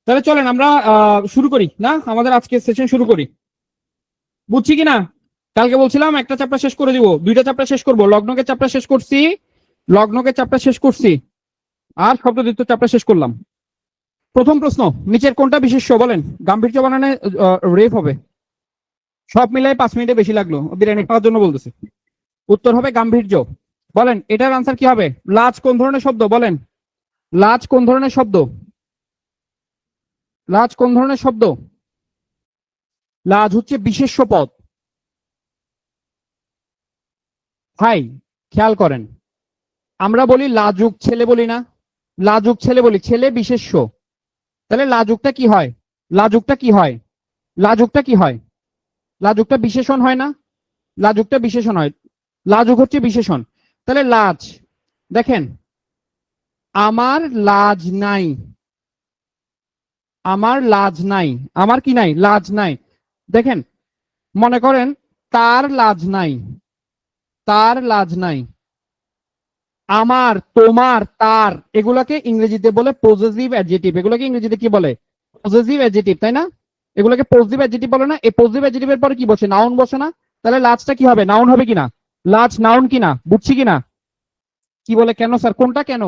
তাহলে চলেন আমরা শুরু করি না, আমাদের আজকে সেশন শুরু করি। বুঝছি কিনা? কালকে বলছিলাম একটা চ্যাপ্টার শেষ করে দিব, দুইটা চ্যাপ্টার শেষ করব। লগ্নকে চ্যাপ্টার শেষ করছি, লগ্নকে চ্যাপ্টার শেষ করছি, আর শব্দদ্বৈত চ্যাপ্টার শেষ করলাম। প্রথম প্রশ্ন, নিচের কোনটা বিশেষ্য বলেন? গাম্ভীর্য বানানে রেফ হবে। সব মিলাই 5 মিনিটে বেশি লাগলো বিরিয়ানি খাওয়ার জন্য বলতেছে। উত্তর হবে গাম্ভীর্য। বলেন এটার আনসার কি হবে? লাজ কোন ধরনের শব্দ বলেন? লাজ কোন ধরনের শব্দ? লাজ কোন ধরনের শব্দ? লাজ হচ্ছে বিশেষ্য পদ। ভাই খেয়াল করেন, আমরা বলি লাজুক ছেলে বলি না? লাজুক ছেলে বলি, ছেলে বিশেষ্য। তাহলে লাজুকটা কি হয়? লাজুকটা কি হয়? লাজুকটা কি হয়? লাজুকটা বিশেষণ হয় না? লাজুকটা বিশেষণ হয়। লাজুক হচ্ছে বিশেষণ। তাহলে লাজ, দেখেন, আমার লাজ নাই, আমার লাজ নাই, আমার কি নাই? লাজ নাই। দেখেন, মনে করেন তার লাজ নাই, তার লাজ নাই। আমার, তোমার, তার, এগুলাকে ইংরেজিতে বলে পজেসিভ অ্যাডজেক্টিভ। এগুলোকে ইংরেজিতে কি বলে? পজেসিভ অ্যাডজেক্টিভ, তাই না? এগুলোকে পজিটিভ অ্যাডজেক্টিভ বলে না? এই পজিটিভ অ্যাডজেক্টিভের পরে কি বসে? নাউন বসে না? তাহলে লাজটা কি হবে? নাউন হবে কিনা? লাজ নাউন কিনা? বুঝছি কিনা? কি বলে কেন স্যার? কোনটা কেন?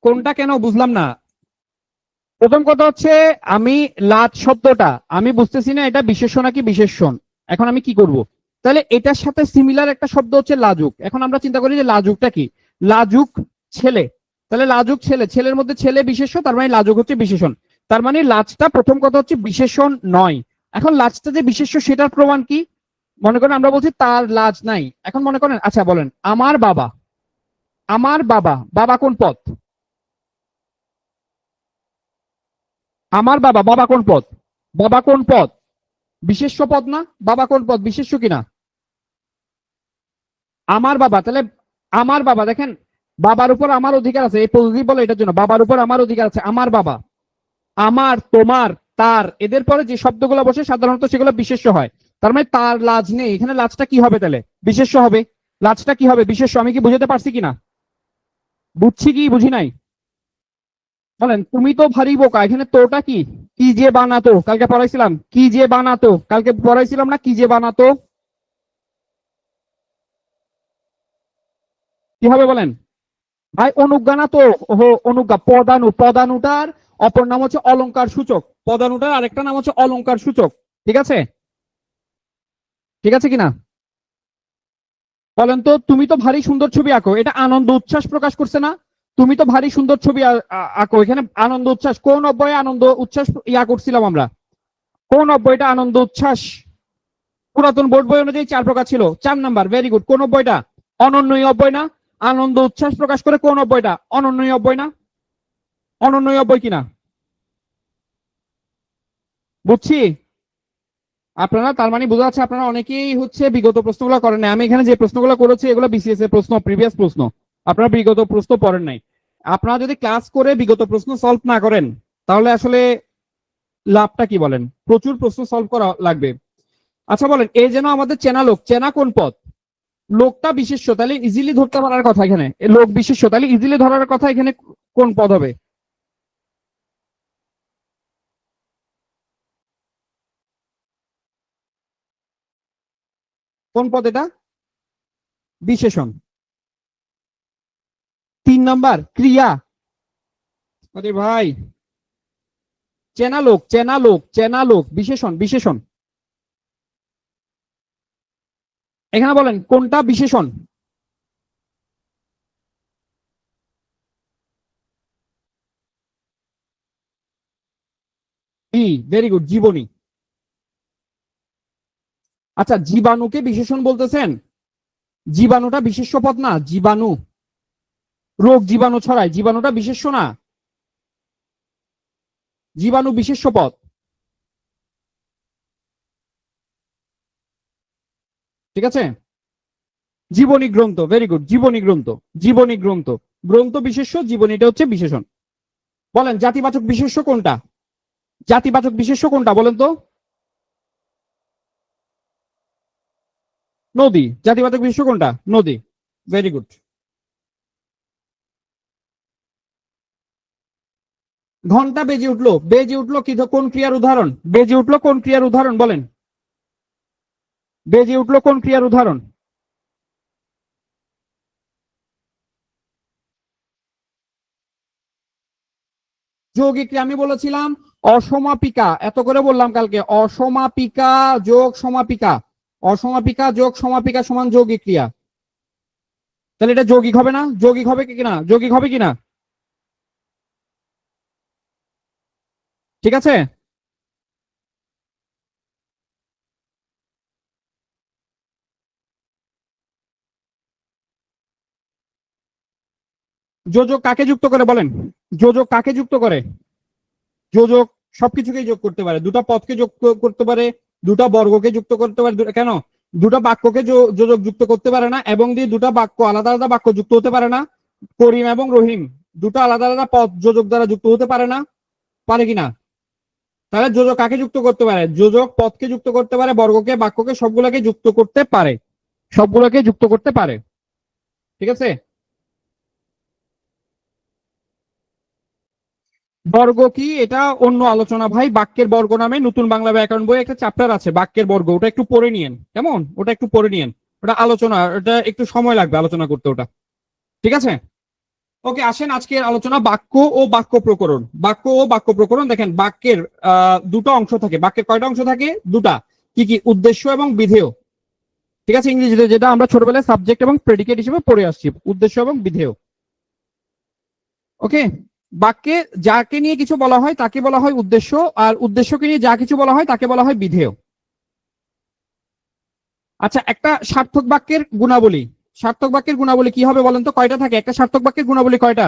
কোনটা কেন বুঝলাম না। প্রথম কথা হচ্ছে, আমি লাজ শব্দটা আমি বুঝতেছি না এটা বিশেষ্য নাকি বিশেষণ। এখন আমি কি করব? তাহলে এটার সাথে সিমিলার একটা শব্দ হচ্ছে লাজুক। এখন আমরা চিন্তা করি যে লাজুকটা কি? লাজুক ছেলে। তাহলে লাজুক ছেলে, ছেলের মধ্যে ছেলে বিশেষ্য, তার মানে লাজুক হচ্ছে বিশেষণ। তার মানে লাজটা প্রথম কথা হচ্ছে বিশেষণ নয়। এখন লাজটা যে বিশেষ্য সেটার প্রমাণ কি? মনে করেন আমরা বলছি তার লাজ নাই। এখন মনে করেন, আচ্ছা বলেন, আমার বাবা, আমার বাবা, বাবা কোন পদ? আমার বাবা, বাবা কোন পদ? বাবা কোন পদ? বিশেষ্য পদ না? বাবা কোন পদ? বিশেষ্য কিনা? আমার বাবা। তাহলে আমার বাবা, দেখেন, বাবার উপর আমার অধিকার আছে, এই পজিটিভ বলে এটার জন্য। বাবার উপর আমার অধিকার আছে, আমার বাবা। আমার, তোমার, তার, এদের পরে যে শব্দগুলো বসে সাধারণত সেগুলো বিশেষ্য হয়। তার মানে তার লাজ নেই, এখানে লাজটা কি হবে তাহলে? বিশেষ্য হবে। লাজটা কি হবে? বিশেষ্য। আমি কি বুঝাতে পারছি কিনা? বুঝছি কি বুঝি নাই? বলেন, তুমি তো ভারী বোকা, এখানে তোটা কি? কি যে বানাতো, কালকে পড়াইছিলাম কি যে বানাতো, কালকে পড়াইছিলাম না কি যে বানাতো? কি হবে বলেন? ভাই অনুজ্ঞা না তো। ওহো, অনুজ্ঞা। পদানু, পদানুটার অপর নাম হচ্ছে অলংকার সূচক। পদানুটার আরেকটা নাম হচ্ছে অলংকার সূচক। ঠিক আছে? ঠিক আছে কিনা? বলেন তো, তুমি তো ভারী সুন্দর ছবি আঁকো, এটা আনন্দ উচ্ছ্বাস প্রকাশ করছে না? তুমি তো ভারী সুন্দর ছবি আঁকো, এখানে আনন্দ উচ্ছ্বাস। কোন অব্যয়ে আনন্দ উচ্ছ্বাস করছিলাম আমরা? কোন অব্যয়টা আনন্দ উচ্ছ্বাস? পুরাতন বোর্ড বই অনুযায়ী 4 প্রকার ছিল। 4 নাম্বার, ভেরি গুড। কোন অব্যয়টা? অনন্যই অব্যয় না? আনন্দ উচ্ছ্বাস প্রকাশ করে কোন অব্যয়টা? অনন্যই অব্যয় না? অনন্যই অব্যয় কিনা? বুঝছি। আপনারা তার মানে বোঝা যাচ্ছে আপনারা অনেকেই হচ্ছে বিগত প্রশ্নগুলো করেন নাই। আমি এখানে যে প্রশ্নগুলো করেছি এগুলো বিসিএস এর প্রশ্ন, প্রিভিয়াস প্রশ্ন। আপনারা বিগত প্রশ্ন পড়েন নাই। আপনারা যদি ক্লাস করে বিগত প্রশ্ন সলভ না করেন তাহলে আসলে লাভটা কি বলেন? প্রচুর প্রশ্ন সলভ করা লাগবে। আচ্ছা বলেন, এই যেন আমাদের চেনা লোক, চেনা কোন পদ? লোকটা বিশেষ্য, তাহলে ইজিলি ধরতে পারার কথা এখানে। লোক বিশেষ্য, তাহলে ইজিলি ধরার কথা এখানে কোন পদ হবে? কোন পদ এটা? বিশেষণ। 3 নাম্বার, ক্রিয়া। আরে ভাই, চেনা লোক, চেনা লোক, চেনা লোক, বিশেষণ, বিশেষণ। এখানে বলেন কোনটা বিশেষণ? ভেরি গুড, জীবনী। আচ্ছা, জীবাণুকে বিশেষণ বলতেছেন? জীবাণুটা বিশেষ্য পদ না? জীবাণু, রোগ জীবাণু ছড়ায়, জীবাণুটা বিশেষ্য না? জীবাণু বিশেষ্য পদ। ঠিক আছে? জীবনী গ্রন্থ, ভেরি গুড, জীবনী গ্রন্থ। জীবনী গ্রন্থ, গ্রন্থ বিশেষ্য, জীবনীটা হচ্ছে বিশেষণ। বলেন জাতিবাচক বিশেষ্য কোনটা? জাতিবাচক বিশেষ্য কোনটা বলেন তো? নদী। জাতিবাচক বিশেষ্য কোনটা? নদী। Very good. ঘন্টা বেজে উঠলো কি কোন ক্রিয়ার উদাহরণ? বেজে উঠলো কোন ক্রিয়ার উদাহরণ বলেন? বেজে উঠলো কোন ক্রিয়ার উদাহরণ? যৌগিক ক্রিয়া। আমি বলেছিলাম অসমাপিকা, এত করে বললাম কালকে, অসমাপিকা যোগ সমাপিকা, অসমাপিকা যোগ সমাপিকা সমান যৌগিক ক্রিয়া। তাহলে এটা যৌগিক হবে না? যৌগিক হবে কি না? যৌগিক হবে কিনা? ঠিক আছে। যোজক কাকে যুক্ত করে বলেন? যোজক কাকে যুক্ত করে? যোজক সবকিছুকেই যোগ করতে পারে, দুটা পদকে যোগ করতে পারে, দুটা বর্গকে যুক্ত করতে পারে, কেন দুটা বাক্যকে যোজক যুক্ত করতে পারে না, এবং দিয়ে দুটা বাক্য আলাদা আলাদা বাক্য যুক্ত হতে পারে না? করিম এবং রহিম দুটো আলাদা আলাদা পদ যোজক দ্বারা যুক্ত হতে পারে না? পারে কিনা? তাহলে যোজক কাকে যুক্ত করতে পারে? যোজক পদকে যুক্ত করতে পারে, বর্গকে, বাক্যকে, সবগুলোকে যুক্ত করতে পারে, সবগুলোকে যুক্ত করতে পারে। ঠিক আছে। বর্গ কি এটা অন্য আলোচনা ভাই, বাক্যের বর্গ নামে নতুন বাংলা ব্যাকরণ বই একটা চ্যাপ্টার আছে বাক্যের বর্গ, ওটা একটু পড়ে নিয়েন, কেমন? ওটা একটু পড়ে নিয়েন, ওটা আলোচনা, ওটা একটু সময় লাগবে আলোচনা করতে ওটা। ঠিক আছে। ওকে, আসেন আজকের আলোচনা বাক্য ও বাক্য প্রকরণ। বাক্য ও বাক্য প্রকরণ। দেখেন বাক্যের দুটো অংশ থাকে। বাক্যের কয়টা অংশ থাকে? দুটা। কি কি? উদ্দেশ্য এবং বিধেয়। ঠিক আছে, ইংরেজিতে যেটা আমরা ছোটবেলায় সাবজেক্ট এবং প্রেডিকেট হিসেবে পড়ে আসছি, উদ্দেশ্য এবং বিধেয়। ওকে। বাক্যে যাকে নিয়ে কিছু বলা হয় তাকে বলা হয় উদ্দেশ্য, আর উদ্দেশ্যকে নিয়ে যা কিছু বলা হয় তাকে বলা হয় বিধেয়। আচ্ছা, একটা সার্থক বাক্যের গুণাবলী, সার্থক বাক্যের গুণাবলী কি হবে বলেন তো? কয়টা থাকে একটা সার্থক বাক্যের গুণাবলী? কয়টা?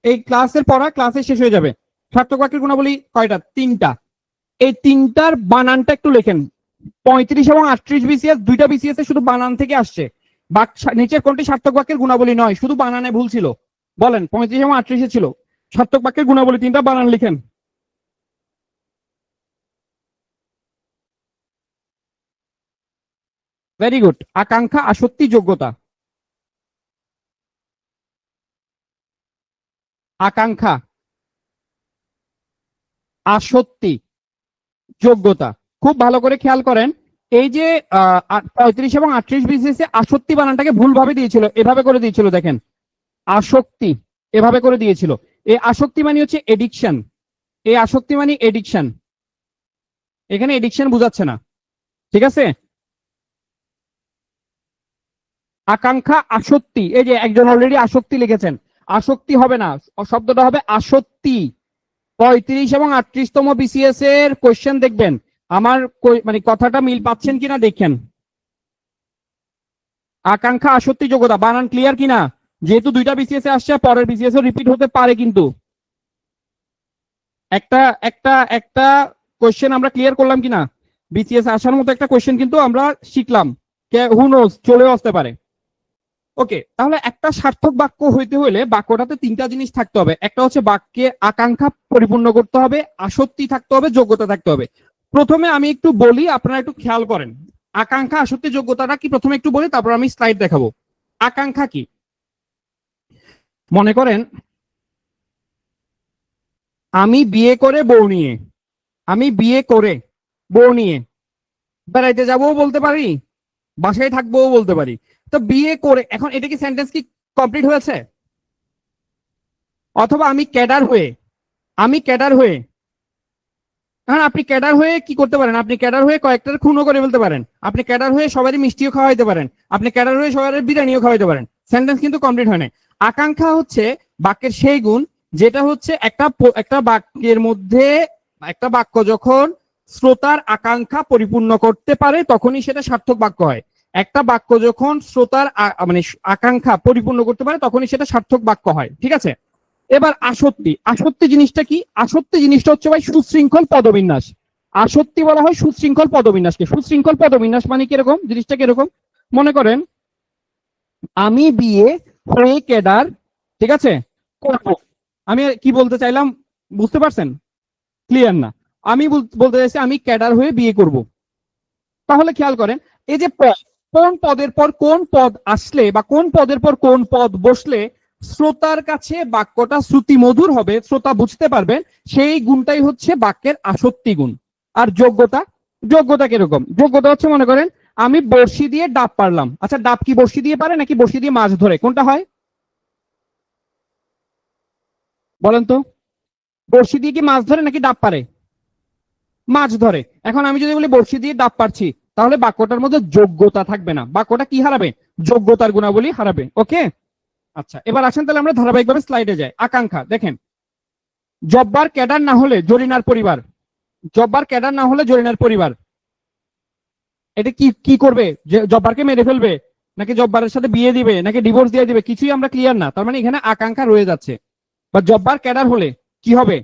এই ক্লাসের পড়া ক্লাসে শেষ হয়ে যাবে। সার্থক বাক্যের গুণাবলী কয়টা? তিনটা। এই তিনটার বানানটা একটু লেখেন। 35 এবং 38 বিসিএস, দুইটা বিসিএস এ শুধু বানান থেকে আসছে। নিচের কোনটি সার্থক বাক্যের গুণাবলী নয়? শুধু বানানে ভুল ছিল। বলেন, 35 এবং 38 ছিল। সার্থক বাক্যের গুণাবলী তিনটা, বানান লিখেন। Very good. আকাঙ্ক্ষা, আসক্তি, যোগ্যতা। আকাঙ্ক্ষা, আসক্তি, যোগ্যতা। খুব ভালো করে খেয়াল করেন, এই যে 35 এবং 38 বিসিএস আসক্তি বানানটাকে ভুলভাবে দিয়েছিল, এভাবে করে দিয়েছিল দেখেন, আসক্তি এভাবে করে দিয়েছিল। এই আসক্তি মানে হচ্ছে এডিকশন, এই আসক্তি মানে এডিকশন, এখানে এডিকশন বুঝাচ্ছে না। ঠিক আছে। আকাঙ্ক্ষা, আসক্তি, এই যে একজন অলরেডি আসক্তি লিখেছেন, আসক্তি হবে না, শব্দটা হবে আসক্তি। 35 এবং 38তম বিসিএস এর কোয়েশ্চেন দেখবেন, আমার মানে কথাটা মিল পাচ্ছেন কিনা দেখেন। আকাঙ্ক্ষা, আসক্তি, যোগ্যতা, বানান ক্লিয়ার কিনা? যেহেতু দুইটা বিসিএস এ আসছে, পরের বিসিএস এ রিপিট হতে পারে, কিন্তু একটা একটা একটা কোয়েশ্চেন আমরা ক্লিয়ার করলাম কিনা? বিসিএস আসার মতো একটা কোয়েশ্চেন কিন্তু আমরা শিখলাম, হু নোজ চলেও আসতে পারে। ওকে, তাহলে একটা সার্থক বাক্য হইতে হলে বাক্যটাতে তিনটা জিনিস থাকতে হবে। একটা হচ্ছে বাক্যে আকাঙ্ক্ষা পরিপূর্ণ করতে হবে, আসক্তি থাকতে হবে, যোগ্যতা থাকতে হবে। প্রথমে আমি একটু বলি, আপনারা একটু খেয়াল করেন। আকাঙ্ক্ষা, আসক্তি, যোগ্যতাটা কি প্রথমে একটু বলি, তারপর আমি স্লাইড দেখাবো। আকাঙ্ক্ষা কি? মনে করেন আমি বিয়ে করে বউ নিয়ে, আমি বিয়ে করে বউ নিয়ে বেড়াইতে যাবও বলতে পারি, বাসায় থাকবো বলতে পারি। তো বিয়ে করে, এখন এটা কি সেন্টেন্স কি কমপ্লিট হয়েছে? অথবা আমি ক্যাডার হয়ে, আমি ক্যাডার হয়ে, এখন আপনি ক্যাডার হয়ে কি করতে পারেন? আপনি ক্যাডার হয়ে কয়েকটার খুনও করে ফেলতে পারেন, আপনি ক্যাডার হয়ে সবারই মিষ্টিও খাওয়াইতে পারেন, আপনি ক্যাডার হয়ে সবার বিরিয়ানিও খাওয়াইতে পারেন। সেন্টেন্স কিন্তু কমপ্লিট হয় না। আকাঙ্ক্ষা হচ্ছে বাক্যের সেই গুণ যেটা হচ্ছে একটা একটা বাক্যের মধ্যে, একটা বাক্য যখন শ্রোতার আকাঙ্ক্ষা পরিপূর্ণ করতে পারে তখনই সেটা সার্থক বাক্য হয়। একটা বাক্য যখন শ্রোতার মানে আকাঙ্ক্ষা পরিপূর্ণ করতে পারে তখনই সেটা সার্থক বাক্য হয়। ঠিক আছে। এবার আসক্তি, আসক্তি জিনিসটা কি? আসক্তি জিনিসটা হচ্ছে ভাই সুশৃঙ্খল পদবিন্যাস। আসক্তি বলা হয় সুশৃঙ্খল পদবিন্যাসকে। সুশৃঙ্খল পদবিন্যাস মানে কিরকম? জিনিসটা কিরকম? মনে করেন আমি বিয়ে হয়ে ক্যাডার, ঠিক আছে, করব। আমি কি বলতে চাইলাম বুঝতে পারছেন? ক্লিয়ার না? আমি বলতে চাইছি আমি ক্যাডার হয়ে বিয়ে করব। তাহলে খেয়াল করেন, এই যে পদ, কোন পদের পর কোন পদ আসলে বা কোন পদের পর কোন পদ বসলে শ্রোতার কাছে বাক্যটা শ্রুতি মধুর হবে, শ্রোতা বুঝতে পারবেন, সেই গুণটাই হচ্ছে বাক্যের আসক্তি গুণ। আর যোগ্যতা, যোগ্যতা কিরকম? যোগ্যতা হচ্ছে মনে করেন আমি বড়শি দিয়ে ডাব পারলাম। আচ্ছা, ডাব কি বড়শি দিয়ে পারে নাকি বড়শি দিয়ে মাছ ধরে? কোনটা হয় বলেন তো? বড়শি দিয়ে কি মাছ ধরে নাকি ডাব পারে? মাছ ধরে। এখন আমি যদি বলি বড়শি দিয়ে ডাব পারছি, তাহলে বাক্যটার মধ্যে যোগ্যতা থাকবে না, বাক্যটা কি হারাবে? যোগ্যতার গুণাবলী হারাবে। ওকে, আচ্ছা এবার আসেন তাহলে আমরা ধারাবাহিকভাবে স্লাইডে যাই। আকাঙ্ক্ষা দেখেন, জব্বার ক্যাডার না হলে জরিনার পরিবার, জব্বার ক্যাডার না হলে জরিনার পরিবার এটা কি কি করবে? জব্বারকে মেরে ফেলবে, নাকি জব্বারের সাথে বিয়ে দিবে, নাকি ডিভোর্স দিয়ে দিবে? কিছুই আমরা ক্লিয়ার না। তার মানে এখানে আকাঙ্ক্ষা রয়ে যাচ্ছে। বা জব্বার ক্যাডার হলে কি হবে?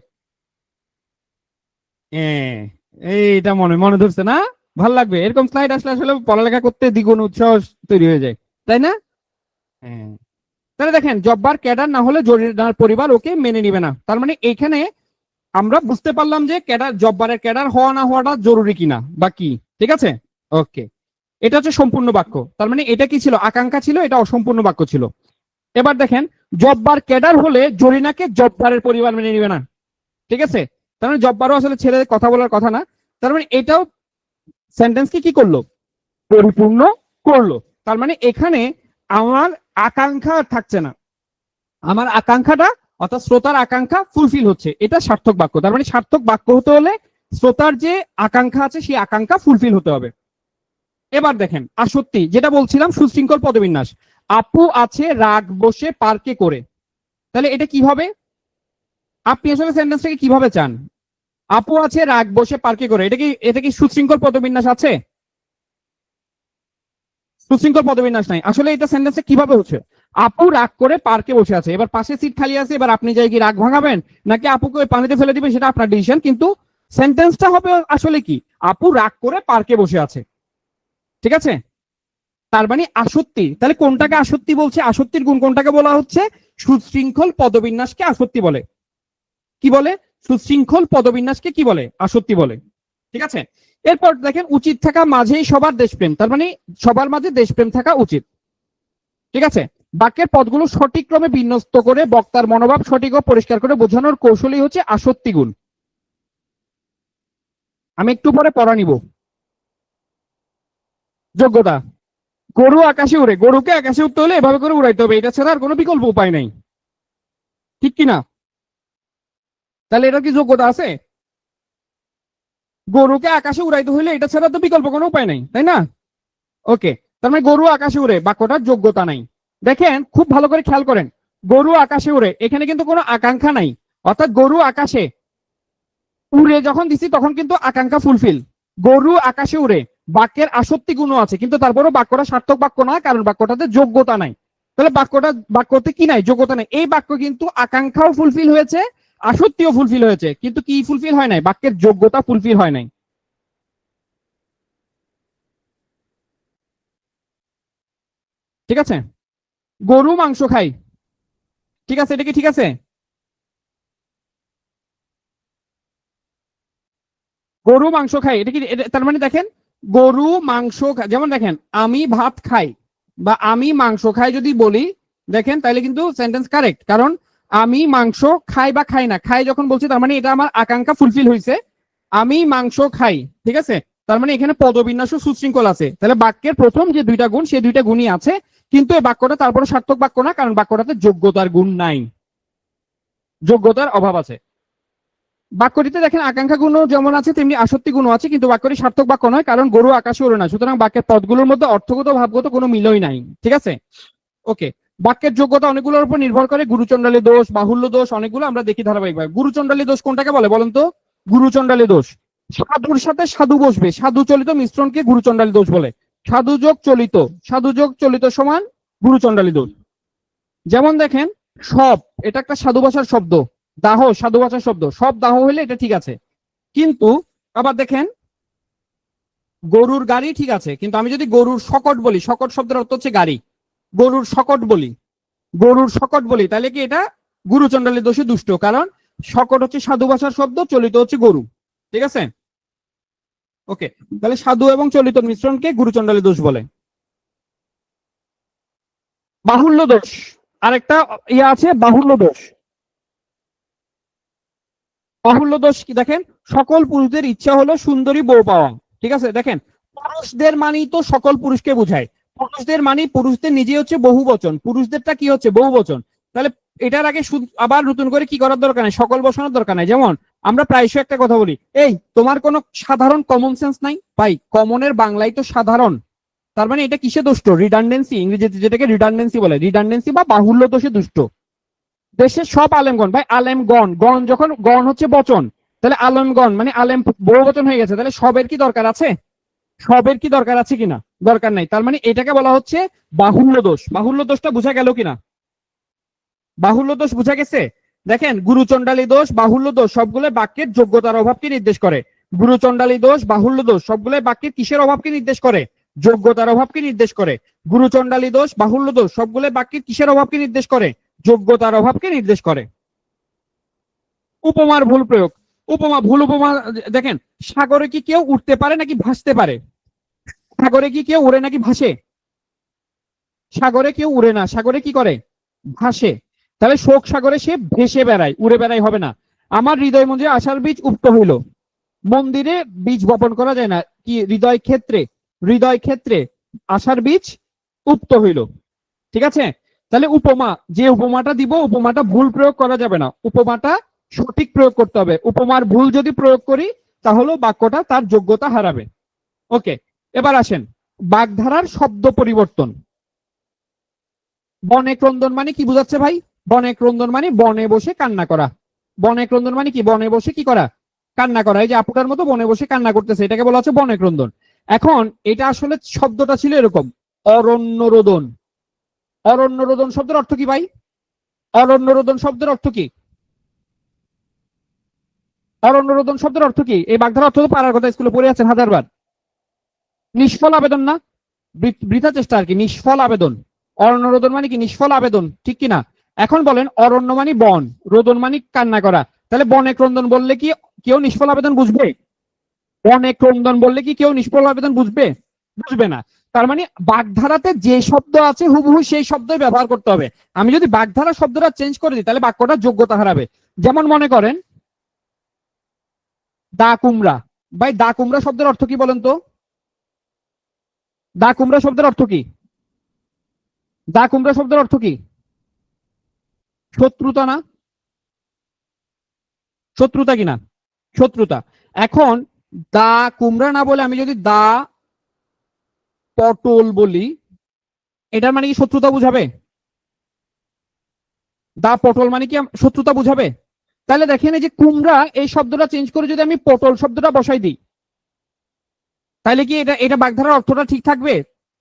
এইটা মনে মনে ধরছে না? ভাল লাগবে এরকম স্লাইড আসলে, আসলে পড়ালেখা করতে দ্বিগুণ উৎসাহ তৈরি হয়ে যায়, তাই না? হ্যাঁ। তাহলে দেখেন, জব্বার ক্যাডার না হলে জরিনার পরিবার ওকে মেনে নিবে না। তার মানে এখানে আমরা বুঝতে পারলাম যে ক্যাডার, জব্বারের ক্যাডার হওয়া না হওয়াটা জরুরি কিনা বা কি। ঠিক আছে, ওকে। এটা হচ্ছে সম্পূর্ণ বাক্য। তার মানে এটা কি ছিল? আকাঙ্ক্ষা ছিল, এটা অসম্পূর্ণ বাক্য ছিল। এবার দেখেন, জব্বার ক্যাডার হলে জরিনাকে জব্বারের পরিবার মেনে নিবে না। ঠিক আছে, তার মানে জব্বারও আসলে ছেড়ে কথা বলার কথা না। তার মানে এটাও সেন্টেন্সকে কি করলো? পরিপূর্ণ করলো। তার মানে এখানে আমার আকাঙ্ক্ষা থাকছে না, আমার আকাঙ্ক্ষাটা অর্থাৎ শ্রোতার আকাঙ্ক্ষা ফুলফিল হচ্ছে। এটা সার্থক বাক্য। তার মানে সার্থক বাক্য হতে হলে শ্রোতার যে আকাঙ্ক্ষা আছে সেই আকাঙ্ক্ষা ফুলফিল হতে হবে। এবার দেখেন আসক্তি, যেটা বলছিলাম সুশৃঙ্খল পদবিন্যাস। আপু আছে রাগ বসে পার্কে করে, তাহলে এটা কি হবে? আপনি আসলে সেন্টেন্সটাকে কিভাবে চান? আপু আছে রাগ বসে পার্কে করে, এটা কি সুশৃঙ্খল পদবিন্যাস আছে? সুশৃঙ্খল পদবিন্যাস নাই। আসলে এটা সেন্টেন্সে কিভাবে হচ্ছে? আপু রাগ করে পার্কে বসে আছে, এবার পাশে সিট খালি আছে, এবার আপনি যাই কি রাগ ভাঙাবেন নাকি আপুকে ওই পানিতে ফেলে দিবেন, সেটা আপনার ডিসিশন। কিন্তু সেন্টেন্সটা হবে আসলে কি? আপু রাগ করে পার্কে বসে আছে। ঠিক আছে, তার মানে আসক্তি। তাহলে কোনটাকে আসক্তি বলছে? আসক্তির গুণ কোনটাকে বলা হচ্ছে? সুশৃঙ্খল পদবিন্যাসকে আসক্তি বলে। কি বলে? সুশৃঙ্খল পদবিন্যাসকে কি বলে? আসক্তি বলে। ঠিক আছে, এরপর দেখেন উচিত থাকা মাঝেই সবার দেশপ্রেম, তার মানে সবার মাঝে দেশপ্রেম থাকা উচিত। ঠিক আছে, বাক্যের পদগুলো সঠিক ক্রমে বিন্যস্ত করে বক্তার মনোভাব সঠিক ও পরিষ্কার করে বোঝানোর কৌশলই হচ্ছে আসক্তি গুণ। আমি একটু পরে পড়া নিব। যোগ্যতা, গরু আকাশে উড়ে, গরুকে আকাশে উঠতে হলে এভাবে করে উড়াইতে হবে, এটা ছাড়া আর কোনো বিকল্প উপায় নাই। ঠিক কিনা? তাহলে এটা কি যোগ্যতা আছে? গরুকে আকাশে উড়াইতে হলে এটা ছাড়া তো বিকল্প কোনো উপায় নাই, তাই না? ওকে, তার মানে গরু আকাশে উড়ে বাক্যটার যোগ্যতা নাই। দেখেন খুব ভালো করে খেয়াল করেন, গরু আকাশে উড়ে এখানে কিন্তু কোনো আকাঙ্ক্ষা নাই। অর্থাৎ গরু আকাশে উড়ে যখন দিছি তখন কিন্তু আকাঙ্ক্ষা ফুলফিল। গরু আকাশে উড়ে বাক্যের আসক্তি গুণ আছে, কিন্তু তারপরও বাক্যটা সার্থক বাক্য না, কারণ বাক্যটাতে যোগ্যতা নাই। তাহলে বাক্যতে কি নাই? যোগ্যতা নাই। এই বাক্য কিন্তু আকাঙ্ক্ষাও ফুলফিল হয়েছে, আসক্তিও ফুলফিল হয়েছে, কিন্তু কি ফুলফিল হয় নাই? বাক্যের যোগ্যতা ফুলফিল হয় নাই। ঠিক আছে, গরু মাংস খাই, ঠিক আছে, এটা কি ঠিক আছে? গরু মাংস খাই, এটা কি তার মানে দেখেন গরু মাংস যেমন দেখেন আমি ভাত খাই বা আমি মাংস খাই যদি বলি, দেখেন তাহলে কিন্তু সেন্টেন্স কারেক্ট। কারণ আমি মাংস খাই বা খাই না, খাই যখন বলছি তার মানে এটা আমার আকাঙ্ক্ষা ফুলফিল হয়েছে। আমি মাংস খাই, ঠিক আছে, তার মানে এখানে পদবিন্যাস সুশৃঙ্খল আছে। তাহলে বাক্যের প্রথম যে দুইটা গুণ সেই দুইটা গুণই আছে, কিন্তু এই বাক্যটা তারপরে সার্থক বাক্য না, কারণ বাক্যটাতে যোগ্যতার গুণ নাই, যোগ্যতার অভাব আছে। বাক্যটিতে দেখেন আকাঙ্ক্ষা গুণ যেমন আছে তেমনি আসক্তি গুণ আছে, কিন্তু বাক্যটি সার্থক বাক্য নয়, কারণ গরু আকাশে ওড়ে না। সুতরাং বাক্যের পদগুলোর মধ্যে অর্থগত ভাবগত কোনো মিলই নাই। ঠিক আছে, ওকে। বাক্যের যোগ্যতা অনেকগুলোর উপর নির্ভর করে, গুরুচণ্ডালী দোষ, বাহুল্য দোষ, অনেকগুলো আমরা দেখি ধারাবাহিকভাবে। গুরুচণ্ডালী দোষ কোনটাকে বলে বলেন তো? গুরুচণ্ডালী দোষ, সাধুর সাথে সাধু বসবে, সাধু চলিত মিশ্রণকে গুরুচণ্ডালী দোষ বলে। সাধু যোগ চলিত, সাধু যোগ চলিত সমান গুরুচণ্ডালী দোষ। যেমন দেখেন সব, এটা একটা সাধু ভাষার শব্দ। দাহ সাধু ভাষার শব্দ, সব দাহ হলে এটা ঠিক আছে। কিন্তু আবার দেখেন গরুর গাড়ি ঠিক আছে, কিন্তু আমি যদি গরুর শকট বলি, শকট শব্দের অর্থ হচ্ছে গাড়ি, গরুর শকট বলি, গরুর শকট বলি, তাহলে কি এটা গুরুচণ্ডালী দোষে দুষ্ট? কারণ শকট হচ্ছে সাধু ভাষার শব্দ, চলিত হচ্ছে গরু। ঠিক আছে, ওকে। তাহলে সাধু এবং চলিত মিশ্রণকে গুরুচণ্ডালী দোষ বলে। বাহুল্য দোষ, আরেকটা ইয়ে আছে বাহুল্য দোষ। বাহুল্য দোষ কি দেখেন, সকল পুরুষদের ইচ্ছা হলো সুন্দরী বউ পাওয়া। ঠিক আছে, দেখেন পুরুষদের মানেই তো সকল পুরুষকে বোঝায়। পুরুষদের মানে পুরুষদের নিজে হচ্ছে বহু বচন, পুরুষদেরটা কি হচ্ছে বহু বচন। তাহলে এটার আগে আবার নতুন করে কি করার দরকার নাই, সকল বসানোর দরকার নাই। যেমন আমরা প্রায়শই একটা কথা বলি, এই তোমার কোনো সাধারণ কমন সেন্স নাই? ভাই কমনের বাংলায় তো সাধারণ। তার মানে এটা কিসে দুষ্ট? রিডান্ডেন্সি, ইংরেজিতে যেটাকে রিডান্ডেন্সি বলে, রিডান্ডেন্সি বা বাহুল্য দোষে দুষ্ট। দেশের সব আলেমগণ, ভাই আলেমগণ, গণ যখন গণ হচ্ছে বচন, তাহলে আলেমগণ মানে আলেম বহু বচন হয়ে গেছে, তাহলে সবের কি দরকার আছে? সবের কি দরকার আছে কিনা? দরকার নাই। তার মানে এটাকে বলা হচ্ছে বাহুল্য দোষ। বাহুল্য দোষটা বোঝা গেল কিনা? বাহুল্য দোষ বোঝা গেছে? দেখেন গুরুচণ্ডালী দোষ, বাহুল্য দোষ সবগুলো বাক্যের যোগ্যতার অভাবকে নির্দেশ করে। গুরুচণ্ডালী দোষ, বাহুল্য দোষ সবগুলো বাক্যের কিসের অভাবকে নির্দেশ করে? যোগ্যতার অভাবকে নির্দেশ করে। গুরুচণ্ডালী দোষ, বাহুল্য দোষ সবগুলো বাক্যের কিসের অভাবকে নির্দেশ করে? যোগ্যতার অভাবকে নির্দেশ করে। উপমার ভুল প্রয়োগ, উপমা ভুল উপমা। দেখেন সাগরে কি কেউ উঠতে পারে নাকি ভাসতে পারে? সাগরে কি কেউ উড়ে নাকি ভাসে? সাগরে কেউ উড়ে না, সাগরে কি করে? ভাসে। তাহলে শোক সাগরে সে ভেসে বেড়ায়, উড়ে বেড়ায় হবে না। আমার হৃদয় মন্দিরে আশার বীজ উক্ত হইল। মন্দিরে বীজ বপন করা যায় না, কি হৃদয় ক্ষেত্রে? হৃদয় ক্ষেত্রে আশার বীজ উক্ত হইল। ঠিক আছে, তাহলে উপমা, যে উপমাটা দিব উপমাটা ভুল প্রয়োগ করা যাবে না, উপমাটা সঠিক প্রয়োগ করতে হবে। উপমার ভুল যদি প্রয়োগ করি তাহলে বাক্যটা তার যোগ্যতা হারাবে। ওকে, এবার আসেন বাগধারার শব্দ পরিবর্তন। বনে ক্রন্দন মানে কি বুঝাচ্ছে ভাই? বনে ক্রন্দন মানে বনে বসে কান্না করা। বনে ক্রন্দন মানে কি? বনে বসে কি করা? কান্না করা। এই যে আপুটার মতো বনে বসে কান্না করতেছে, এটাকে বলা হচ্ছে বনে ক্রন্দন। এখন এটা আসলে শব্দটা ছিল এরকম, অরণ্য রোদন। অরণ্য রোদন শব্দের অর্থ কি ভাই? অরণ্য রোদন শব্দের অর্থ কি? অরণ্য রোদন শব্দের অর্থ কি? এই বাগধারা অর্থ তো পারার কথা, স্কুলে পড়ে আছেন হাজারবার। নিষ্ফল আবেদন না? বৃথা চেষ্টা আর কি, নিষ্ফল আবেদন। অরণ্য রোদন মানে কি? নিষ্ফল আবেদন, ঠিক কিনা? এখন বলেন অরণ্য মানে বন, রোদন মানে কান্না করা। তাহলে বনে ক্রন্দন বললে কি কেউ নিষ্ফল আবেদন বুঝবে? বনে ক্রন্দন বললে কি কেউ নিষ্ফল আবেদন বুঝবে? বুঝবে না। তার মানে বাগধারাতে যে শব্দ আছে হুবহু সেই শব্দই ব্যবহার করতে হবে। আমি যদি বাগধারা শব্দটা চেঞ্জ করে দিই তাহলে বাক্যটা যোগ্যতা হারাবে। যেমন মনে করেন দা কুমড়া। ভাই দা কুমড়া শব্দের অর্থ কি বলেন তো? দা কুমড়া শব্দের অর্থ কি? দা কুমড়া শব্দের অর্থ কি? শত্রুতা না? শত্রুতা কিনা? শত্রুতা। এখন দা কুমড়া না বলে আমি যদি দা পটল বলি, এটার মানে কি শত্রুতা বুঝাবে? দা পটল মানে কি শত্রুতা বুঝাবে? তাহলে দেখেন এই যে কুমড়া এই শব্দটা চেঞ্জ করে যদি আমি পটল শব্দটা বসাই দিই, তাহলে কি এটা এটা বাগধারার অর্থটা ঠিক থাকবে?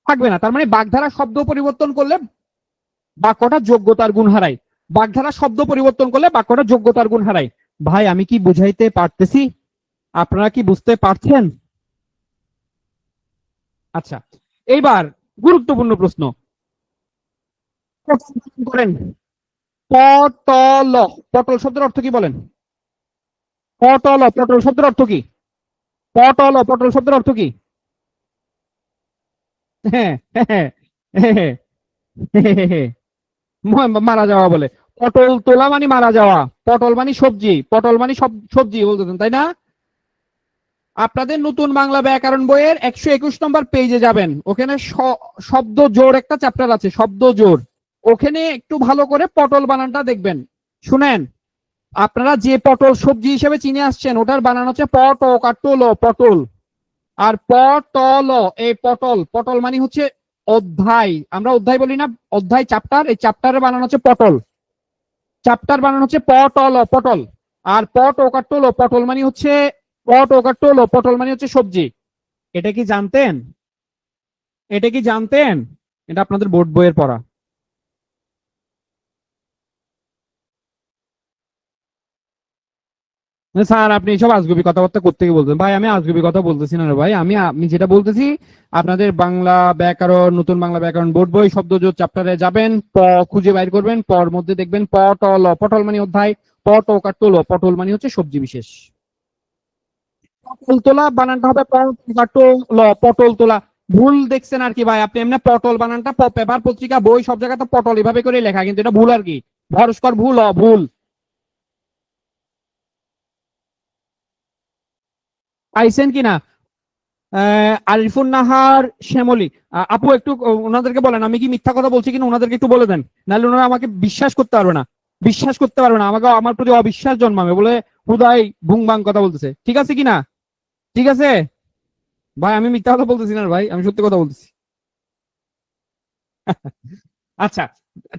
থাকবে না। তার মানে বাগধারা শব্দ পরিবর্তন করলে বাক্যটা যোগ্যতার গুণ হারায়। বাগধারা শব্দ পরিবর্তন করলে বাক্যটা যোগ্যতার গুণ হারায়। ভাই আমি কি বুঝাইতে পারতেছি? আপনারা কি বুঝতে পারছেন? আচ্ছা, এইবার গুরুত্বপূর্ণ প্রশ্ন করেন। পটল, পটল শব্দের অর্থ কি বলেন? পটল, পটল শব্দের অর্থ কি? পটল, পটল শব্দের অর্থ কি? হ্যাঁ হ্যাঁ হ্যাঁ হ্যাঁ, মারা যাওয়া বলে। পটল তোলা মানে মারা যাওয়া, পটল মানে সবজি, পটল মানে সব সবজি বলতেছেন তাই না? আপনাদের নতুন বাংলা ব্যাকরণ বইয়ের 121 নম্বর পেজে যাবেন, ওখানে শব্দ জোর একটা চ্যাপ্টার আছে, শব্দ জোর। ওখানে একটু ভালো করে পটল বানানটা দেখবেন। শুনেন, আপনারা যে পটল সবজি হিসেবে চিনে আসছেন ওটার বানান হচ্ছে পট ও কাটল পটল। আর পটল, এই পটল, পটল মানে হচ্ছে অধ্যায়, আমরা অধ্যায় বলি না, অধ্যায় চ্যাপ্টার, এই চ্যাপ্টারের বানান হচ্ছে পটল। চ্যাপ্টার বানান হচ্ছে পটল পটল। আর পট ও কাটল পটল মানে হচ্ছে, পট ও কাটল পটল মানে হচ্ছে সবজি। এটা কি জানতেন? এটা কি জানতেন? এটা আপনাদের বোর্ড বইয়ের পড়া। স্যার আপনি সব আজগুবি কথাবার্তা করতে গিয়ে বলতেন। ভাই আমি আজগুবি কথা বলতেছি না রে ভাই, আমি আমি যেটা বলতেছি আপনাদের বাংলা ব্যাকরণ, নতুন বাংলা ব্যাকরণ বোর্ড বই শব্দজোট চ্যাপ্টারে যাবেন, প খুঁজে বাইর করবেন, পর মধ্যে দেখবেন পটল, পটল মানে অধ্যায়, পট ও কাটল পটল মানে হচ্ছে সবজি বিশেষ। পটল তোলা বানানটা হবে পটল, পটল তোলা। ভুল দেখছেন আর কি ভাই, আপনি এমনি পটল বানানটা পেপার পত্রিকা বই সব জায়গায় তো পটল এভাবে করে লেখা, কিন্তু এটা ভুল আর কি, ভরস্কর ভুল ভুল। পাইছেন কিনা? আরিফুন নাহার, শ্যামলী, আপু একটু ওনাদেরকে বলেন আমি কি মিথ্যা কথা বলছি কিনা, ওনাদেরকে একটু বলে দেন, নাহলে ওনারা আমাকে বিশ্বাস করতে পারবে না, বিশ্বাস করতে পারবে না, আমাকে আমার প্রতি অবিশ্বাস জন্মাবে, বলে হুদাই ভুং ভাং কথা বলতেছে। ঠিক আছে কিনা? ঠিক আছে ভাই, আমি মিথ্যা কথা বলতেছি না ভাই, আমি সত্যি কথা বলতেছি। আচ্ছা,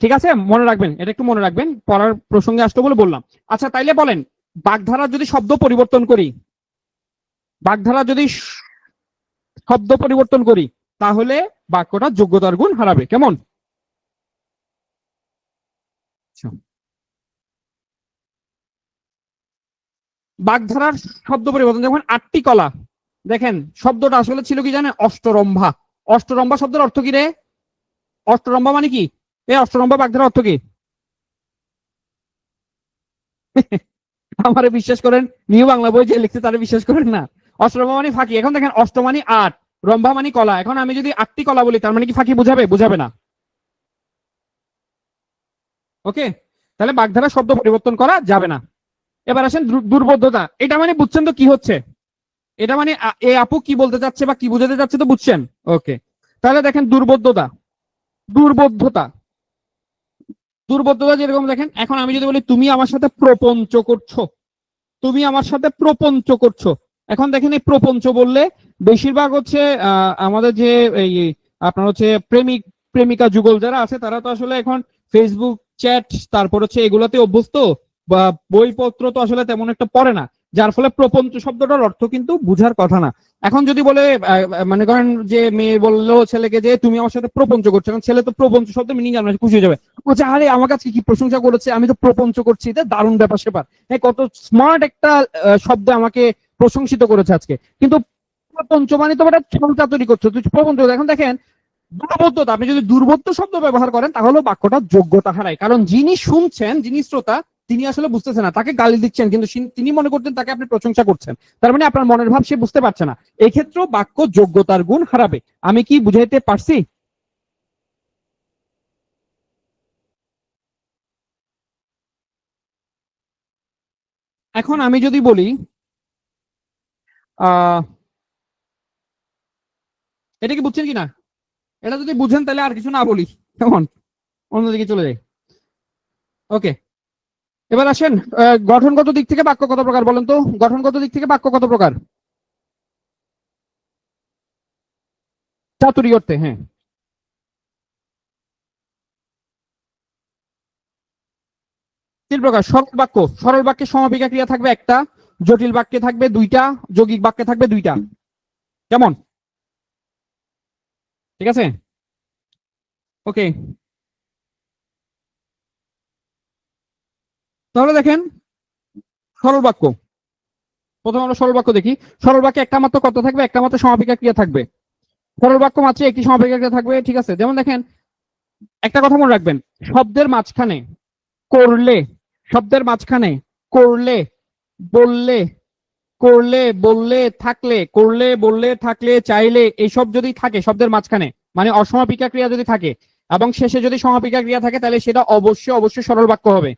ঠিক আছে, মনে রাখবেন, এটা একটু মনে রাখবেন, পড়ার প্রসঙ্গে আসতো বলে বললাম। আচ্ছা তাইলে বলেন, বাগধারা যদি শব্দ পরিবর্তন করি, বাগধারা যদি শব্দ পরিবর্তন করি, তাহলে বাক্যটা যোগ্যতার গুণ হারাবে, কেমন? আচ্ছা, বাগধারার শব্দ পরিবর্তন, যেমন আটটি কলা, দেখেন শব্দটা আসলে ছিল কি জানেন, অষ্টরম্ভা। অষ্টরম্ভা শব্দের অর্থ কি রে? অষ্টরম্ভা মানে কি? এই অষ্টরম্ভা বাগধারার অর্থ কি? আমারে বিশ্বাস করেন, নিউ বাংলা বই যে লিখছে তারা বিশ্বাস করেন না। অষ্টরম্ভা মানে ফাঁকি। এখন দেখেন অষ্ট মানে আট, রম্ভা মানে কলা, এখন আমি যদি আটটি কলা বলি তার মানে কি ফাঁকি বুঝাবে? বুঝাবে না। ওকে, তাহলে বাগধারা শব্দ পরিবর্তন করা যাবে না। এবার আসেন দুর্বোধ্যতা, এটা মানে বুঝছেন তো কি হচ্ছে? এটা মানে এ আপু কি বলতে চাচ্ছে বা কি বুঝাতে চাচ্ছে তো বুঝছেন? ওকে, তাহলে দেখেন দুর্বোধ্যতা, দুর্বোধ্যতা, দুর্বোধ্যতা যেরকম দেখেন, এখন আমি যদি বলি তুমি আমার সাথে প্রপঞ্চ করছো, তুমি আমার সাথে প্রপঞ্চ করছো, এখন দেখেন এই প্রপঞ্চ বললে বেশিরভাগ হচ্ছে আমাদের যে এই আপনার হচ্ছে প্রেমিক প্রেমিকা যুগল যারা আছে তারা তো আসলে এখন ফেসবুক চ্যাট তারপর হচ্ছে এগুলাতে অভ্যস্ত, বা বইপত্র তো আসলে তেমন একটা পড়ে না, যার ফলে প্রপঞ্চ শব্দটার অর্থ কিন্তু বুঝার কথা না। এখন যদি বলে মনে করেন যে মেয়ে বললো ছেলেকে যে তুমি আমার সাথে প্রপঞ্চ করছো, এখন ছেলে তো প্রপঞ্চ শব্দের মিনিং জানে, খুশি হয়ে যাবে, বলছে আরে আমার কাছে কি প্রশংসা করেছে, আমি তো প্রপঞ্চ করছি, এটা দারুণ ব্যাপার স্যাপার, হ্যাঁ কত স্মার্ট একটা শব্দ আমাকে প্রশংসিত করেছে আজকে। কিন্তু প্রপঞ্চ মানে তো এটা ছলচাতুরি করছো, তুই প্রপঞ্চ। এখন দেখেন দুর্বোধ্যতা, আপনি যদি দুর্বোধ্য শব্দ ব্যবহার করেন তাহলে বাক্যটা যোগ্যতা হারায়, কারণ যিনি শুনছেন, যিনি শ্রোতা, তিনি আসলে বুঝতেছেন না, তাকে গালি দিচ্ছেন কিন্তু তিনি মনে করতেন তাকে আপনি প্রশংসা করছেন, তার মানে আপনার মনের ভাব সে বুঝতে পারছে না, এই ক্ষেত্রে বাক্য যোগ্যতার গুণ হারাবে। আমি কি বুঝাইতে পারছি? এখন আমি যদি বলি আহ এটা কি বুঝছেন কিনা, এটা যদি বুঝেন তাহলে আর কিছু না বলি, কেমন? অন্যদিকে চলে যাই। ওকে, এবার আসেন গঠনগত দিক থেকে বাক্য কত প্রকার বলেন তো, গঠনগত দিক থেকে বাক্য কত প্রকার? চাতুরী অর্থে, হ্যাঁ। তিন প্রকার: সরল বাক্য, সরল বাক্যে সমাপিকা ক্রিয়া থাকবে একটা, জটিল বাক্যে থাকবে দুইটা, যৌগিক বাক্যে থাকবে দুইটা, কেমন? ঠিক আছে, ওকে। তাহলে দেখেন সরল বাক্য, প্রথম আমরা সরল বাক্য দেখি। সরল বাক্যে একটা মাত্র কত থাকবে, একটা মাত্র সমাপিকা ক্রিয়া থাকবে। সরল বাক্য মাত্র একটি সমাপিকা ক্রিয়া থাকবে, ঠিক আছে। যেমন দেখেন, একটা কথা মনে রাখবেন, শব্দের মাঝখানে করলে, শব্দের মাঝখানে করলে, বললে, করলে, বললে, থাকলে, করলে, বললে, থাকলে, চাইলে, এইসব যদি থাকে শব্দের মাঝখানে, মানে অসমাপিকা ক্রিয়া যদি থাকে এবং শেষে যদি সমাপিকা ক্রিয়া থাকে, তাহলে সেটা অবশ্যই অবশ্যই সরল বাক্য হবে।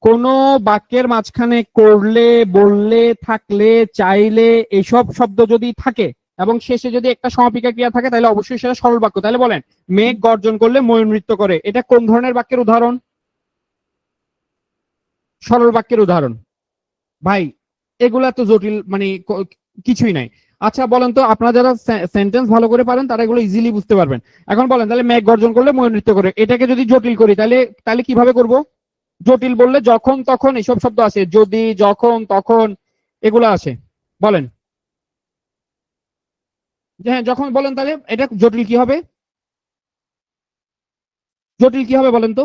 কোন বাক্যের মাঝখানে করলে, বললে, থাকলে, চাইলে এইসব শব্দ যদি থাকে এবং শেষে যদি একটা সমাপিকা ক্রিয়া থাকে, তাহলে অবশ্যই সেটা সরল বাক্য। তাহলে বলেন, মেঘ গর্জন করলে ময়ূর নৃত্য করে, এটা কোন ধরনের বাক্যের উদাহরণ? সরল বাক্যের উদাহরণ। ভাই এগুলা তো জটিল মানে কিছুই নাই। আচ্ছা বলেন তো, আপনারা যারা সেন্টেন্স ভালো করে পারেন তারা এগুলো ইজিলি বুঝতে পারবেন। এখন বলেন তাহলে মেঘ গর্জন করলে ময়ূর নৃত্য করে, এটাকে যদি জটিল করি তাহলে তাহলে কিভাবে করব? জটিল বললে যখন তখন এসব শব্দ আসে, যদি, যখন, তখন, এগুলো আসে। বলেন, যে হ্যাঁ যখন, বলেন তাহলে এটা জটিল কি হবে? জটিল কি হবে বলেন তো?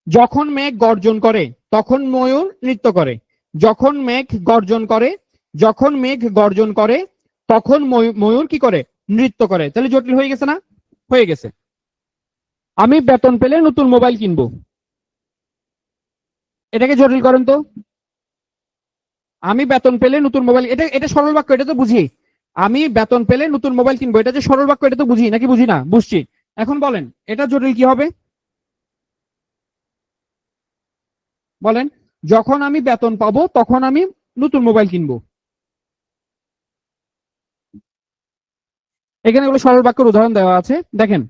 যখন মেঘ গর্জন করে তখন ময়ূর নৃত্য করে, যখন মেঘ গর্জন করে, যখন মেঘ গর্জন করে তখন ময়ূর কি করে? নৃত্য করে। তাহলে জটিল হয়ে গেছে না? হয়ে গেছে। আমি বেতন পেলে নতুন মোবাইল কিনবো, এটাকে জটিল করেন তো। আমি বেতন পেলে নতুন মোবাইল, এটা এটা সরল বাক্য, এটা তো বুঝি। আমি বেতন পেলে নতুন মোবাইল কিনবো, এটা যে সরল বাক্য এটা তো বুঝি নাকি বুঝি না? বুঝছি। এখন বলেন এটা জটিল কি হবে? বলেন, যখন আমি বেতন পাবো তখন আমি নতুন মোবাইল কিনবো। এখানে এগুলো সরল বাক্যের উদাহরণ দেওয়া আছে, দেখেন।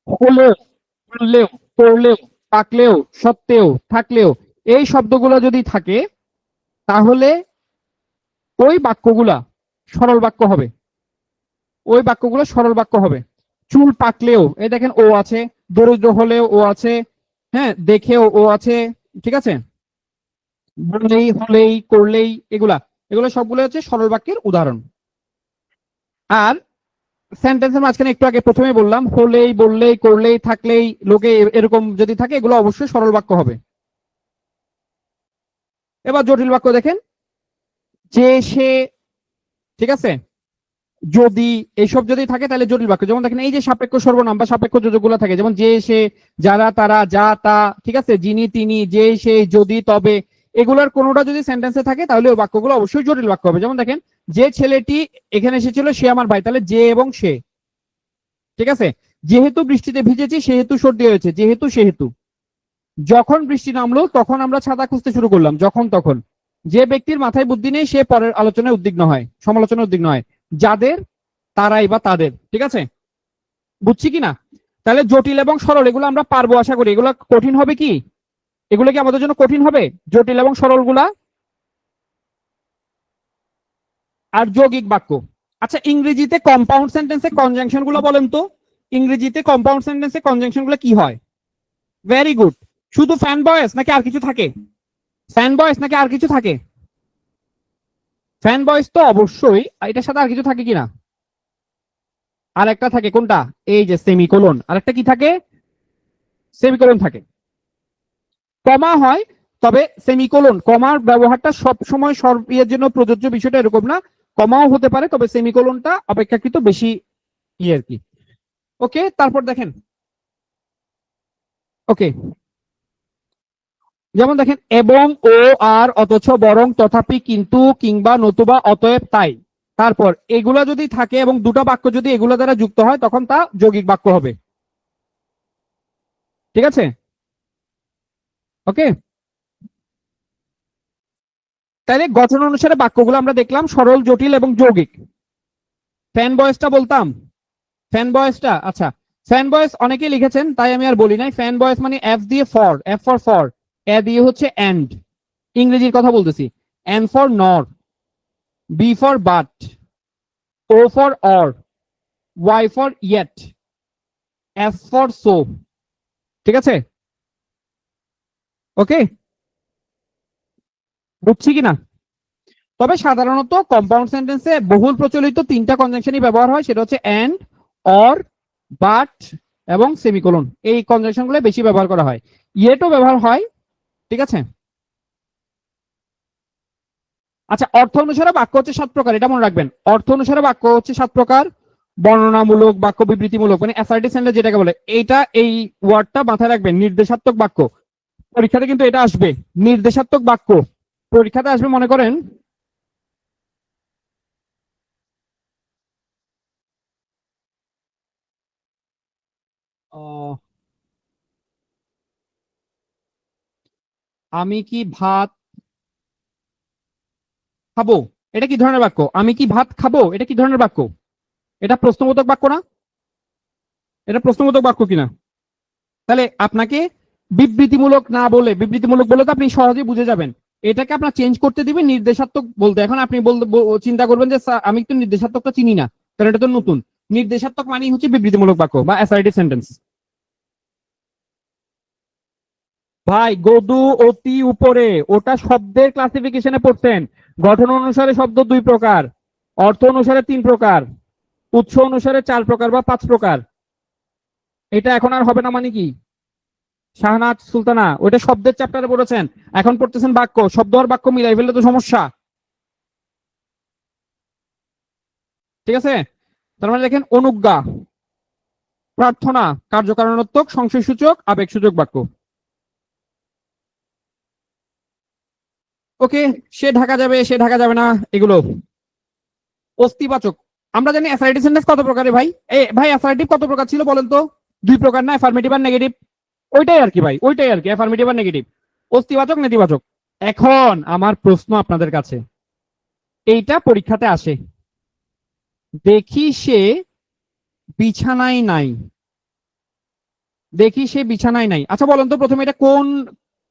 হলেও, বললেও, করলেও, পাকলেও, সত্ত্বেও, থাকলেও, এই শব্দগুলো যদি থাকে তাহলে ওই বাক্যগুলা সরল বাক্য হবে। ওই বাক্যগুলো সরল বাক্য হবে। চুল পাকলেও, এই দেখেন ও আছে, দরিদ্র হলেও ও আছে, হ্যাঁ, দেখেও ও আছে, ঠিক আছে, বললেই, হলেই, করলেই, এগুলা এগুলো সবগুলো হচ্ছে সরল বাক্যের উদাহরণ। আর সেন্টেন্সের মাঝখানে একটু আগে প্রথমে বললাম, হলেই, বললেই, করলেই, থাকলেই, লোকে, এরকম যদি থাকে এগুলো অবশ্যই সরল বাক্য হবে। এবার জটিল বাক্য দেখেন, যে, সে, ঠিক আছে, যদি, এইসব যদি থাকে তাহলে জটিল বাক্য। যেমন দেখেন এই যে সাপেক্ষ সর্বনাম বা সাপেক্ষ যোজকগুলো থাকে, যেমন যে, সে, যারা, তারা, যা, তা, ঠিক আছে, যিনি, তিনি, যে, সে, যদি, তবে, এগুলোর কোনোটা যদি সেন্টেন্সে থাকে তাহলে ওই বাক্যগুলো অবশ্যই জটিল বাক্য হবে। যেমন দেখেন, যে ছেলেটি এখানে এসেছিল সে আমার ভাই, তাহলে যে এবং সে, ঠিক আছে। যেহেতু বৃষ্টিতে ভিজেছি সেহেতু সর্দি হয়েছে, যেহেতু, সেহেতু। যখন বৃষ্টি নামলো তখন আমরা ছাতা খুঁজতে শুরু করলাম, যখন, তখন। যে ব্যক্তির মাথায় বুদ্ধি নেই সে পরের আলোচনায় উদ্বিগ্ন হয়, সমালোচনায় উদ্বিগ্ন হয়। যাদের, তারাই বা তাদের, ঠিক আছে। বুঝছি কিনা? তাহলে জটিল এবং সরল এগুলো আমরা পারবো আশা করি। এগুলো কঠিন হবে কি? এগুলো কি আমাদের জন্য কঠিন হবে, জটিল এবং সরল গুলা? আর যৌগিক বাক্য। আচ্ছা, ইংরেজিতে কম্পাউন্ড সেন্টেন্সে কনজাংশন গুলো বলেন তো। ইংরেজিতে কম্পাউন্ড সেন্টেন্সে কনজাংশন গুলো কি হয়? Very good. শুধু ফ্যান বয়েস নাকি আর কিছু থাকে? ফ্যান বয়েস নাকি আর কিছু থাকে? ফ্যান বয়েস তো অবশ্যই, এটার সাথে আর কিছু থাকে কিনা? আর একটা থাকে, কোনটা? এই যে সেমিকোলন। আর একটা কি থাকে? সেমিকোলন থাকে। কমা হয়, তবে সেমিকোলন, কমার ব্যবহারটা সব সময় সব ইয়ের জন্য প্রযোজ্য বিষয়টা এরকম না। কমাও হতে পারে, তবে সেমিকোলনটা অপেক্ষাকৃত বেশি ইয়ে আর কি। ওকে, তারপর দেখেন। ওকে, যেমন দেখেন, এবং, ও, আর, অথচ, বরং, তথাপি, কিন্তু, কিংবা, নতুবা, অতএব, তাই। তারপর এগুলা যদি থাকে এবং দুটো বাক্য যদি এগুলো দ্বারা যুক্ত হয় তখন তা যৌগিক বাক্য হবে। ঠিক আছে? ওকে, তাহলে গঠন অনুসারে বাক্যগুলো আমরা দেখলাম সরল, জটিল এবং যৌগিক। ফ্যান বয়েসটা বলতাম, ফ্যান বয়েসটা, আচ্ছা, ফ্যান বয়েস অনেকেই লিখেছেন তাই আমি আর বলি নাই। ফ্যান বয়েস মানে এফ দিয়ে for, F for for, A দিয়ে হচ্ছে এন্ড, ইংরেজির কথা বলতেছি। N for nor, B for but, O for or, Y for yet, S for so. ঠিক আছে? ওকে, বুঝছি কিনা? তবে সাধারণত কম্পাউন্ড সেন্টেন্সে বহুল প্রচলিত তিনটা কনজাংশনই ব্যবহার হয়, সেটা হচ্ছে এন্ড, অর, বাট এবং সেমিকোলন। এই কনজাংশন গুলো বেশি ব্যবহার করা হয়। ইয়েটও ব্যবহার হয়, ঠিক আছে। আচ্ছা, অর্থ অনুসারে বাক্য হচ্ছে 7 প্রকার, এটা মনে রাখবেন। অর্থ অনুসারে বাক্য হচ্ছে 7 প্রকার। বর্ণনামূলক বাক্য, বিবৃতিমূলক মানে অ্যাসার্টিভ সেন্টেন্স যেটাকে বলে, এইটা, এই ওয়ার্ডটা মাথায় রাখবেন। নির্দেশাত্মক বাক্য, পরীক্ষাতে কিন্তু এটা আসবে। নির্দেশাত্মক বাক্য পরীক্ষাতে আসবে, মনে করেন। আমি কি ভাত খাবো, এটা কি ধরনের বাক্য? আমি কি ভাত খাবো, এটা কি ধরনের বাক্য? এটা প্রশ্নবোধক বাক্য না? এটা প্রশ্নবোধক বাক্য কিনা? তাহলে আপনাকে বিবৃতিমূলক না বলে, বিবৃতিমূলক বলে তো আপনি সহজেই বুঝে যাবেন। এটাকে আপনার চেঞ্জ করতে দিবেন নির্দেশাত্মক বলতে। এখন আপনি বলতে চিন্তা করবেন যে আমি তো নির্দেশাত্মকটা চিনি না, কারণ এটা তো নতুন। নির্দেশাত্মক মানেই হচ্ছে বিবৃতিমূলক বাক্য বা অ্যাসার্টিভ সেন্টেন্স। ভাই, গদু, অতি, উপরে, ওটা শব্দের ক্লাসিফিকেশনে পড়ছেন। গঠন অনুসারে শব্দ 2 প্রকার, অর্থ অনুসারে 3 প্রকার, উৎস অনুসারে 4 প্রকার বা 5 প্রকার। এটা এখন আর হবে না মানে কি? শাহনাজ সুলতানা, ওইটা শব্দের চ্যাপ্টারে পড়েছেন। এখন পড়তেছেন বাক্য, শব্দ আর বাক্য মিলাই ফেললে তো সমস্যা। ঠিক আছে? তার মানে দেখেন, অনুজ্ঞা, প্রার্থনা, কার্যকারণাত্মক, সংশয়সূচক, আবেগসূচক বাক্য। ওকে, সে ঢাকা যাবে, সে ঢাকা যাবে না, এগুলো। অস্তিবাচক। আমরা জানি অ্যাসার্টিভ সেন্টেন্স কত প্রকারের ভাই? ভাই অ্যাসার্টিভ কত প্রকার ছিল বলেন তো? দুই প্রকার না, অ্যাফার্মেটিভ আর নেগেটিভ। ওইটাই আর কি ভাই, ওইটাই আর কি, অ্যাফার্মেটিভ আর নেগেটিভ, অস্তিবাচক নেতিবাচক। এখন আমার প্রশ্ন আপনাদের কাছে, এইটা পরীক্ষাতে আসে, দেখি সে বিছানায় নাই, দেখি সে বিছানায় নাই। আচ্ছা বলেন তো প্রথমে এটা কোন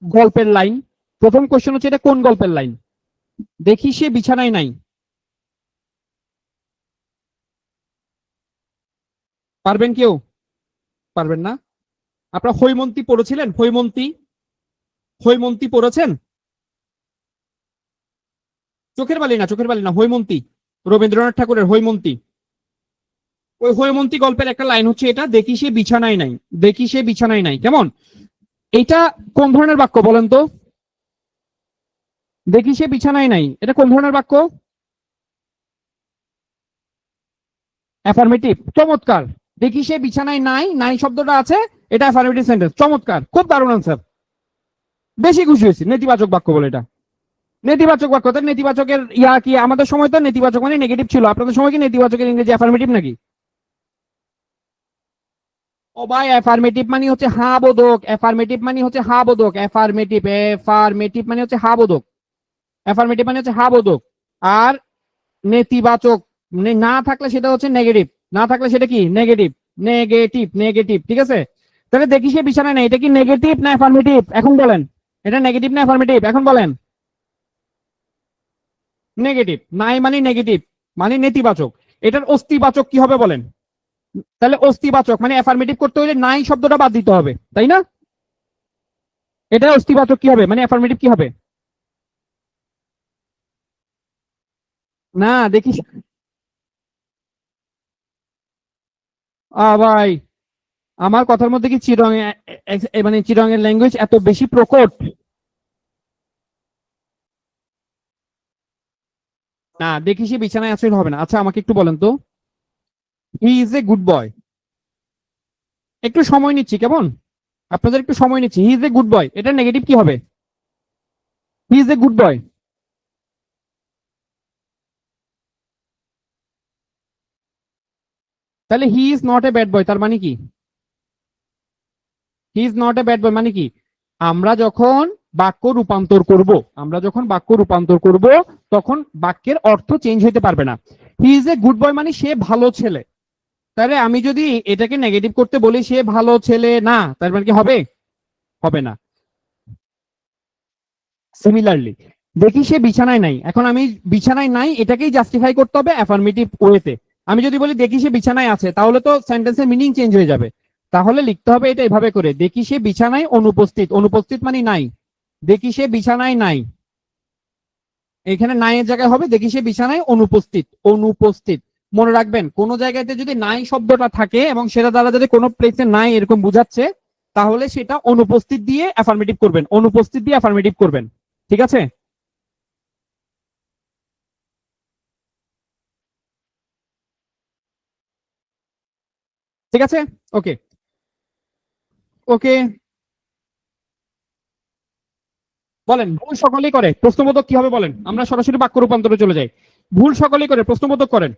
গল্পের লাইন? প্রথম কোশ্চেন হচ্ছে এটা কোন গল্পের লাইন? দেখি সে বিছানায় নাই। পারবেন কেউ? পারবেন না? আপনারা হৈমন্তী পড়েছিলেন? হৈমন্তী, হৈমন্তী পড়েছেন? চোখের বালি না, চোখের বালি না, হৈমন্তী, রবীন্দ্রনাথ ঠাকুরের হৈমন্তী। ওই হৈমন্তী গল্পের একটা লাইন হচ্ছে এটা, দেখি সে বিছানায় নাই, দেখি সে বিছানায় নাই। কেমন? এটা কোন ধরনের বাক্য বলেন তো? দেখি সে বিছানায় নাই, এটা কোন ধরনের বাক্য? অ্যাফার্মেটিভ। চমৎকার। দেখি সে বিছানায় নাই, নাই শব্দটা আছে, এটা অ্যাফার্মেটিভ সেন্টেন্স। চমৎকার, খুব দারুণ আনসার। বেশি খুশি হয়েছি, নেতিবাচক বাক্য বলে এটা। নেতিবাচক বাক্য, তার নেতিবাচকের ইয়া কি? আমাদের সময় তো নেতিবাচক মানে নেগেটিভ ছিল, আপনাদের সময় কি নেতিবাচকের ইংরেজি অ্যাফার্মেটিভ নাকি? ও ভাই, অ্যাফার্মেটিভ মানে হচ্ছে হা বোধক, অ্যাফার্মেটিভ মানে হচ্ছে হা বোধক, অ্যাফার্মেটিভ, অ্যাফার্মেটিভ মানে হচ্ছে হা বোধক, অ্যাফার্মেটিভ মানে হচ্ছে হা বোধক। আর নেতিবাচক না থাকলে সেটা হচ্ছে নেগেটিভ, না থাকলে সেটা কি? Negative, negative, negative. ঠিক আছে, তাহলে দেখি সে বিছানায় নেই, এটা কি নেগেটিভ না অ্যাফার্মেটিভ এখন বলেন? এটা নেগেটিভ না অ্যাফার্মেটিভ এখন বলেন? নেগেটিভ। নাই মানে নেগেটিভ, মানে নেতিবাচক। এটার অস্তিবাচক কি হবে বলেন? তাহলে অস্তিবাচক মানে অ্যাফার্মেটিভ করতে হলে নাই শব্দটা বাদ দিতে হবে, তাই না? এটা অস্তিবাচক কি হবে, মানে অ্যাফার্মেটিভ কি হবে? না দেখি, ভাই আমার কথার মধ্যে কি চিরং মানে চিরং এর ল্যাঙ্গুয়েজ এত বেশি প্রকট? না দেখি সে বিছানায় আছে হবে না। আচ্ছা আমাকে একটু বলেন তো, হি ইজ এ গুড বয়। একটু সময় নিচ্ছি, কেমন? আপনাদের একটু সময় নিচ্ছি। হি ইজ এ গুড বয়, এটা নেগেটিভ কি হবে? He is a good boy. তাহলে he is not a bad boy তার মানে কি? He is not a bad boy মানে কি? আমরা যখন বাক্য রূপান্তর করব, আমরা যখন বাক্য রূপান্তর করব তখন বাক্যের অর্থ চেঞ্জ হতে পারবে না। হি ইজ এ গুড বয় মানে সে ভালো ছেলে। তাহলে আমি যদি এটাকে নেগেটিভ করতে বলি সে ভালো ছেলে না, তার মানে কি হবে? হবে না। সিমিলারলি দেখি সে বিছানায় নাই, এখন আমি বিছানায় নাই এটাকেই জাস্টিফাই করতে হবে অ্যাফার্মেটিভ ওয়েতে। আমি যদি বলি দেখি সে বিছানায় আছে, তাহলে তো সেন্টেন্সের মিনিং চেঞ্জ হয়ে যাবে। তাহলে লিখতে হবে এটা এভাবে করে, দেখি সে বিছানায় অনুপস্থিত, অনুপস্থিত মানে নাই, দেখি সে বিছানায় নাই। এখানে নাই এর জায়গায় হবে দেখি সে বিছানায় অনুপস্থিত, অনুপস্থিত। মনে রাখবেন কোন জায়গাতে যদি নাই শব্দটা থাকে এবং সেটা দ্বারা যদি কোনো প্লেসে নাই এরকম বুঝাচ্ছে, তাহলে সেটা অনুপস্থিত দিয়ে অ্যাফার্মেটিভ করবেন, অনুপস্থিত দিয়ে অ্যাফার্মেটিভ করবেন। ঠিক আছে? ঠিক আছে। ওকে। ওকে। বলেন, ভুল সকলেই করে, প্রশ্নবোধক কি হবে বলেন? আমরা সরাসরি বাক্য রূপান্তরে চলে যাই। ভুল সকলেই করে, প্রশ্নবোধক করেন।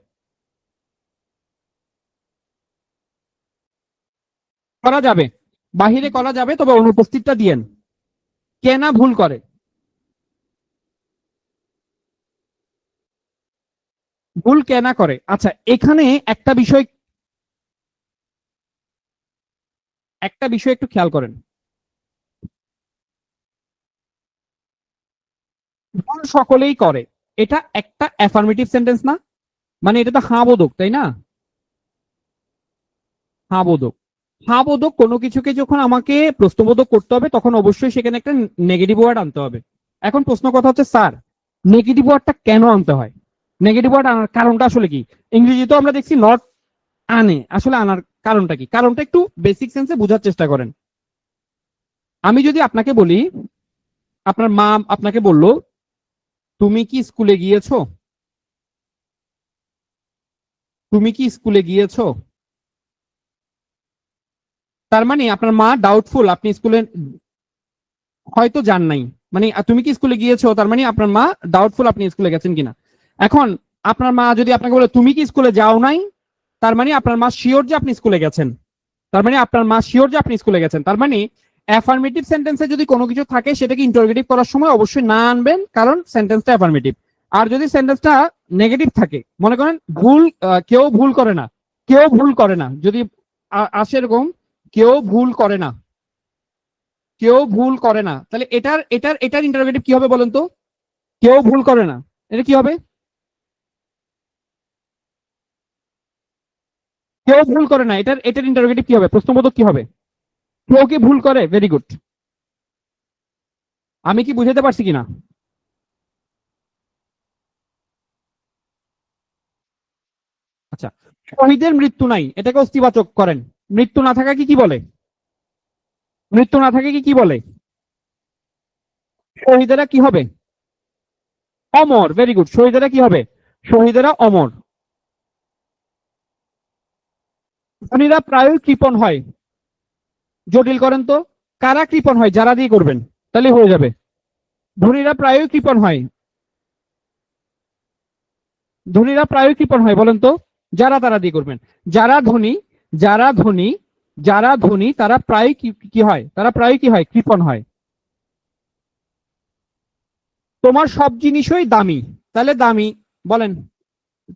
করা যাবে, বাহিরে করা যাবে, তবে অনুপস্থিতটা দিয়েন। কেনা ভুল করে? ভুল কেনা করে। আচ্ছা এখানে একটা বিষয়, একটা বিষয় একটু খেয়াল করেন। ভুল সকলেই করে, এটা একটা অ্যাফার্মেটিভ সেন্টেন্স না? মানে এটা তো হ্যাঁ বোধক, তাই না? হ্যাঁ বোধক। হ্যাঁ বোধক কোনো কিছুকে যখন আমাকে প্রশ্নবোধক করতে হবে তখন অবশ্যই সেখানে একটা নেগেটিভ ওয়ার্ড আনতে হবে। এখন প্রশ্ন কথা হচ্ছে স্যার, নেগেটিভ ওয়ার্ডটা কেন আনতে হয়? নেগেটিভ ওয়ার্ড আনার কারণটা আসলে কি? ইংরেজিতেও আমরা দেখছি নট আনে, আসলে আনার কারণটা কি? কারণটা একটু বেসিক সেন্সে বোঝার চেষ্টা করেন। আমি যদি আপনাকে বলি, আপনার মা আপনাকে বলল তুমি কি স্কুলে গিয়েছো, তুমি কি স্কুলে গিয়েছো, তার মানে আপনার মা ডাউটফুল আপনি স্কুলে হয়তো যান নাই। মানে তুমি কি স্কুলে গিয়েছো তার মানে আপনার মা ডাউটফুল আপনি স্কুলে গেছেন কিনা। এখন আপনার মা যদি আপনাকে বলে তুমি কি স্কুলে যাও নাই, তার মানে আপনার মা শিওর যে আপনি স্কুলে গেছেন। তার মানে আপনার মা শিওর যে আপনি স্কুলে গেছেন। তার মানে অ্যাফার্মেটিভ সেন্টেন্সে যদি কোনো কিছু থাকে সেটাকে ইন্টারোগেটিভ করার সময় অবশ্যই না আনবেন, কারণ সেন্টেন্সটা অ্যাফার্মেটিভ। আর যদি সেন্টেন্সটা নেগেটিভ থাকে, মনে করেন ভুল, কেউ ভুল করে না, কেউ ভুল করে না, যদি আসে এরকম কেউ ভুল করে না, কেউ ভুল করে না, তাহলে এটার এটার এটার ইন্টারোগেটিভ কি হবে বলেন তো? কেউ ভুল করে না, এটা কি হবে? কেউ ভুল করে না, এটার এটার ইন্টারোগেটিভ কি হবে, প্রশ্নবোধক কি হবে? কেউ কি ভুল করে? Very good. আমি কি বুঝাতে পারছি কিনা? আচ্ছা, শহীদের মৃত্যু নাই, এটাকে অস্তিবাচক করেন। মৃত্যু না থাকা কি কি বলে? মৃত্যু না থাকে কি কি বলে? শহীদেরা কি হবে? অমর। Very good. শহীদেরা কি হবে? শহীদেরা অমর। ধনীরা প্রায়ই কৃপণ হয়। জটিল করেন তো। কারা কৃপণ হয়? যারা দিয়ে করবেন, তাহলে হয়ে যাবে। ধনীরা প্রায়ই কৃপণ হয়। ধনীরা প্রায়ই কৃপণ হয় বলেন তো। যারা তারা দিয়ে করবেন। যারা ধনী, যারা ধনী, যারা ধনী তারা প্রায় কি হয়? তারা প্রায় কি হয়? কৃপণ হয়। তোমার সব জিনিসই দামি, তাহলে দামি বলেন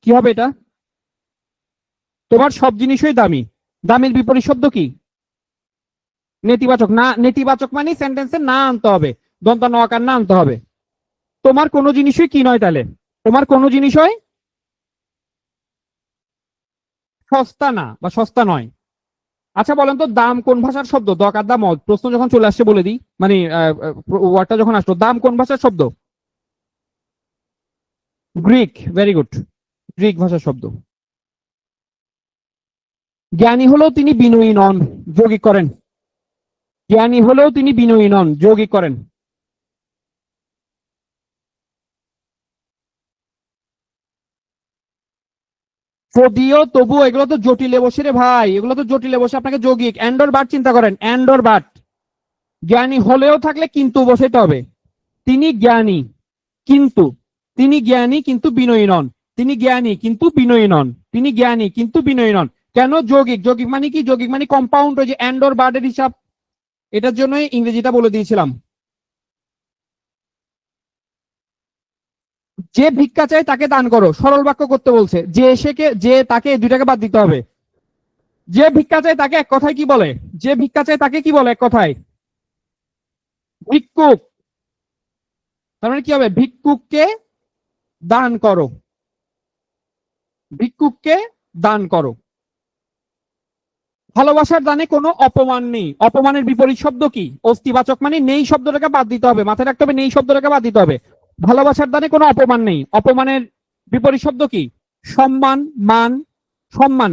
কি হবে এটা? তোমার সব জিনিসই দামি। দামির বিপরীত শব্দ কি? নেতিবাচক। না, নেতিবাচক মানে সেন্টেন্সে না আনতে হবে, দন্ত নকার না আনতে হবে। তোমার কোনো জিনিসই কি নয় তাহলে? তোমার কোনো জিনিসই সস্তা না বা সস্তা নয়। আচ্ছা বলেন তো, দাম কোন ভাষার শব্দ? দকার দাম প্রশ্ন যখন চলে আসছে বলে দিই, মানে ওয়ার্ডটা যখন আসলো, দাম কোন ভাষার শব্দ? গ্রিক। Very good. গ্রিক ভাষার শব্দ। জ্ঞানী হলেও তিনি বিনয়ী নন। যৌগিক করেন। জ্ঞানী হলেও তিনি বিনয়ী নন, যৌগিক করেন। যদিও তবু, এগুলো তো জটিলে বসে রে ভাই, এগুলো তো জটিলে বসে। আপনাকে যৌগিক এন্ডর বাট চিন্তা করেন, এন্ডর বাট। জ্ঞানী হলেও থাকলে কিন্তু বসাইতে হবে। তিনি জ্ঞানী কিন্তু, তিনি জ্ঞানী কিন্তু বিনয়ী নন। তিনি জ্ঞানী কিন্তু বিনয়ী নন। তিনি জ্ঞানী কিন্তু বিনয়ী নন। কেন যৌগিক? যৌগিক মানে কি? যৌগিক মানে কম্পাউন্ড, ওই যে এন্ডর বার্ডের হিসাব। এটার জন্যই ইংরেজিটা বলে দিয়েছিলাম। যে ভিক্ষা চায় তাকে দান করো, সরল বাক্য করতে বলছে। যে এসেকে, যে তাকে, দুইটাকে বাদ দিতে হবে। যে ভিক্ষা চায় তাকে এক কথায় কি বলে? যে ভিক্ষা চায় তাকে কি বলে এক কথায়? ভিক্ষুক। তার মানে কি হবে? ভিক্ষুককে দান করো। ভিক্ষুককে দান করো। ভালোবাসার দানে কোনো অপমান নেই। অপমানের বিপরীত শব্দ কি? অস্তিবাচক মানে নেই শব্দটাকে বাদ দিতে হবে, মাথায় রাখতে হবে, নেই শব্দটাকে বাদ দিতে হবে। ভালোবাসার দানে কোনো অপমান নেই, অপমানের বিপরীত শব্দ কি? সম্মান। মান। সম্মান।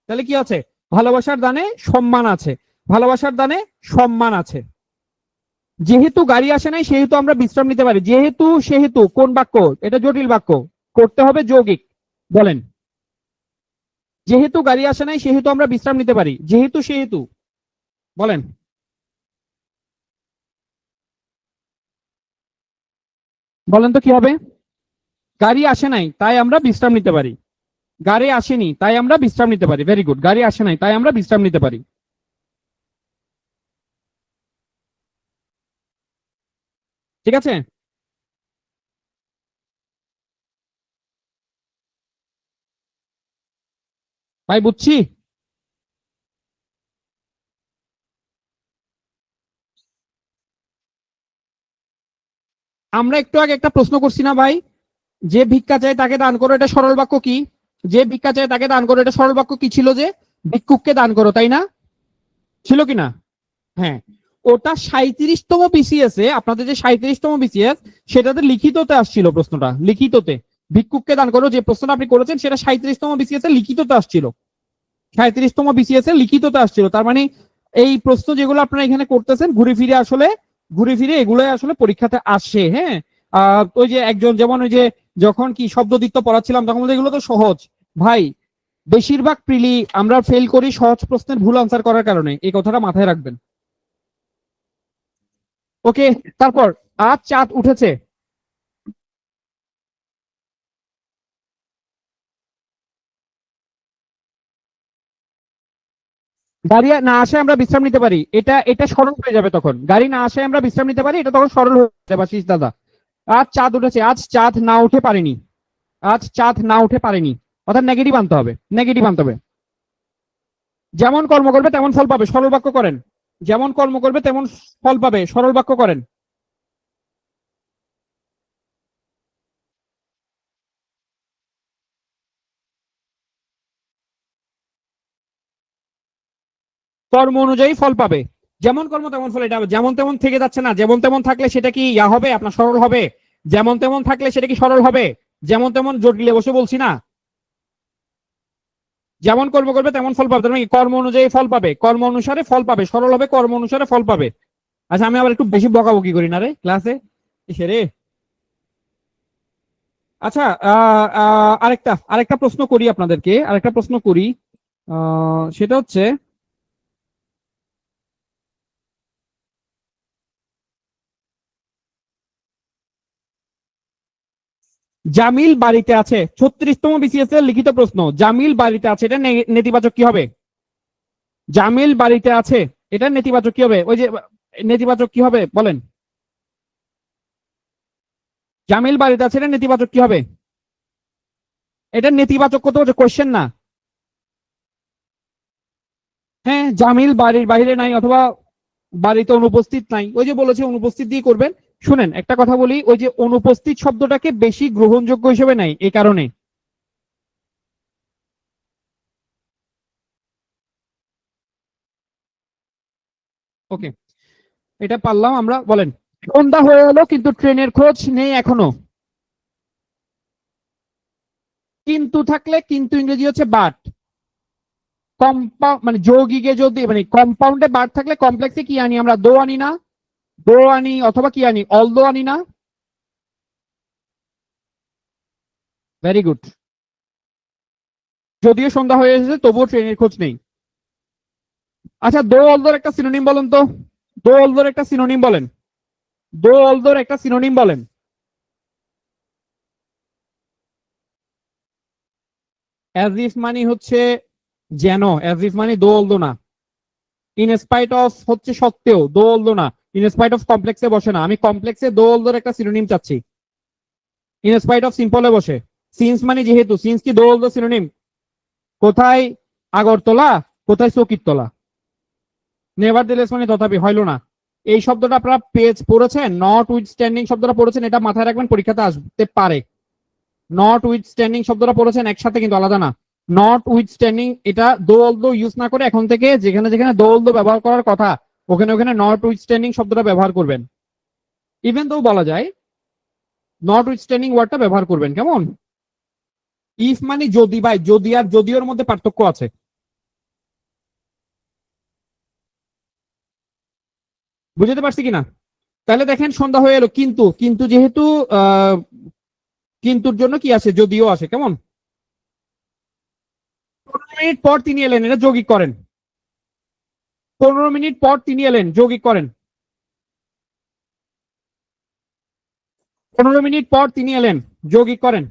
তাহলে কি আছে? ভালোবাসার দানে সম্মান আছে। ভালোবাসার দানে সম্মান আছে। যেহেতু গাড়ি আসে নাই সেহেতু আমরা বিশ্রাম নিতে পারি। যেহেতু সেহেতু কোন বাক্য? এটা জটিল বাক্য, করতে হবে যৌগিক। বলেন। যেহেতু গাড়ি আসে নাই সেহেতু আমরা বিশ্রাম নিতে পারি। যেহেতু সেহেতু বলেন। বলেন তো কি হবে? গাড়ি আসে নাই তাই আমরা বিশ্রাম নিতে পারি। গাড়ি আসেনি তাই আমরা বিশ্রাম নিতে পারি। Very good. গাড়ি আসে নাই তাই আমরা বিশ্রাম নিতে পারি। ঠিক আছে ভাই, বুঝছি। আমরা একটু আগে একটা প্রশ্ন করছি না ভাই? যে ভিক্ষা চায় তাকে দান করো, এটা সরল বাক্য কি? যে ভিক্ষা চায় তাকে দান করো, এটা সরল বাক্য কি ছিল? যে ভিক্ষুককে দান করো, তাই না? ছিল কিনা? হ্যাঁ। ওটা 37তম বিসিএস এ, আপনাদের যে 37তম বিসিএস, সেটাতে লিখিততে আসছিল প্রশ্নটা, লিখিততে। ভিক্ষুককে দান করো যে প্রশ্নটা আপনি করেছেন, সেটা 37তম বিসিএস এ লিখিততে আসছিল। 37তম বিসিএস এ লিখিততে আসছিল। তার মানে এই প্রশ্ন যেগুলো আপনারা এখানে করতেছেন, ঘুরে ফিরে আসলে, ঘুরে ফিরে এগুলোই আসলে পরীক্ষাতে আসে। হ্যাঁ। ওই যে একজন, যেমন ওই যে যখন কি শব্দদিত্য পড়াচ্ছিলাম তখন বলতে, এগুলো তো সহজ ভাই। বেশিরভাগ প্রিলি আমরা ফেল করি সহজ প্রশ্নের ভুল আনসার করার কারণে, এই কথাটা মাথায় রাখবেন। ওকে। তারপর, আজ চাঁদ উঠেছে। গাড়ি না আসে আমরা বিশ্রাম নিতে পারি, এটা এটা সরল হয়ে যাবে তখন। গাড়ি না আসে আমরা বিশ্রাম নিতে পারি, এটা তখন সরল হয়ে যাবে আশিস দাদা। আজ চাঁদ উঠেছে, আজ চাঁদ না উঠে পারেনি, আজ চাঁদ না উঠে পারেনি, অর্থাৎ নেগেটিভ আনতে হবে, নেগেটিভ আনতে হবে। যেমন কর্ম করবে তেমন ফল পাবে, সরল বাক্য করেন। যেমন কর্ম করবে তেমন ফল পাবে, সরল বাক্য করেন। কর্ম অনুযায়ী ফল পাবে, যেমন কর্ম তেমন ফল, এটা যেমন তেমন থেকে যাচ্ছে না। যেমন তেমন থাকলে সেটা কি ইয়া হবে, আপনার সরল হবে? যেমন তেমন থাকলে সেটা কি সরল হবে? যেমন তেমন জটিলে বসে বলছি না। যেমন কর্ম করবে তেমন ফল পাবে, তার মানে কর্ম অনুযায়ী ফল পাবে, কর্ম অনুসারে ফল পাবে, সরল হবে, কর্ম অনুসারে ফল পাবে। আচ্ছা আমি আবার একটু বেশি বকাবকি করি না রে ক্লাসে, এসে রে। আচ্ছা আরেকটা আরেকটা প্রশ্ন করি আপনাদেরকে, আরেকটা প্রশ্ন করি। সেটা হচ্ছে জামিল বাড়িতে আছে, 36তম বিসিএস এর লিখিত প্রশ্ন, জামিল বাড়িতে আছে, এটা নেতিবাচক কি হবে? জামিল বাড়িতে আছে, এটা নেতিবাচক কি হবে? ওই যে নেতিবাচক কি হবে বলেন? জামিল বাড়িতে আছে, এটা নেতিবাচক কি হবে? এটা নেতিবাচক কত হচ্ছে, কোশ্চেন না। হ্যাঁ, জামিল বাড়ির বাইরে নাই অথবা বাড়িতে অনুপস্থিত নাই, ওই যে বলেছে অনুপস্থিত দিয়ে করবেন। শুনেন একটা কথা বলি, ওই যে অনুপস্থিত শব্দটাকে বেশি গ্রহণযোগ্য হিসেবে নাই এই কারণে। ওকে, এটা পারলাম আমরা, বলেন। সন্ধ্যা হয়ে এলো কিন্তু ট্রেনের খোঁজ নেই এখনো। কিন্তু থাকলে, কিন্তু ইংরেজি হচ্ছে বাট। কম্পাউন্ড মানে যৌগিকে যদি মানে কম্পাউন্ডে বাট থাকলে কমপ্লেক্সে কি আনি আমরা? দো আনি না? দো আনি অথবা কি আনি? অলদো আনি না? Very good. যদিও সন্ধ্যা হয়ে এসেছে তবুও ট্রেনের খোঁজ নেই। আচ্ছা, দো অলদোর একটা সিনোনিম বলেন তো, দো অলদোর একটা সিনোনিম বলেন, দো অলদোর একটা সিনোনিম বলেন। অ্যাজ ইফ মানে হচ্ছে যেন, অ্যাজ ইফ মানে দো অলদো না। ইন স্পাইট অফ হচ্ছে সত্ত্বেও, দো অলদো না। ইন স্পাইট অফ কমপ্লেক্সে বসে না, আমি কমপ্লেক্সে দো অলদোর একটা সিনোনিম চাচ্ছি। ইন স্পাইট অফ সিম্পলে বসে। সিন্স মানে যেহেতু, সিন্স কি দো অলদো সিনোনিম? কোথায় আগরতলা, কোথায় চকিরতলা। নেভার দিলেস মানে তথাপি, হইল না। এই শব্দটা আপনারা পেজ পড়েছেন, নট উইথ স্ট্যান্ডিং শব্দটা পড়েছেন, এটা মাথায় রাখবেন, পরীক্ষাতে আসতে পারে। নট উইথ স্ট্যান্ডিং শব্দটা পড়েছেন একসাথে কিন্তু আলাদা না। নট উইথ স্ট্যান্ডিং এটা দো অলদো ইউজ না করে এখন থেকে যেখানে যেখানে দো অলদো ব্যবহার করার কথা ওখানে ওখানে নট উইথ স্ট্যান্ডিং শব্দটা ব্যবহার করবেন। ইভেন তো বলা যায় নট উইথ স্ট্যান্ডিং ওয়ার্ডটা ব্যবহার করবেন, কেমন? ইফ মানে যদি, ভাই যদি আর যদিওর মধ্যে পার্থক্য আছে। বুঝতে পারছি কিনা? তাহলে দেখেন সন্ধ্যা হয়ে এলো কিন্তু, কিন্তু যেহেতু আহ কিন্তুর জন্য কি আসে? যদিও আসে, কেমন? 15 মিনিট পর তিনি এলেন, এটা যৌগিক করেন। 15 মিনিট পর তিনি এলেন, যৌগিক করেন। 15 মিনিট পর তিনি এলেন, যৌগিক করেন।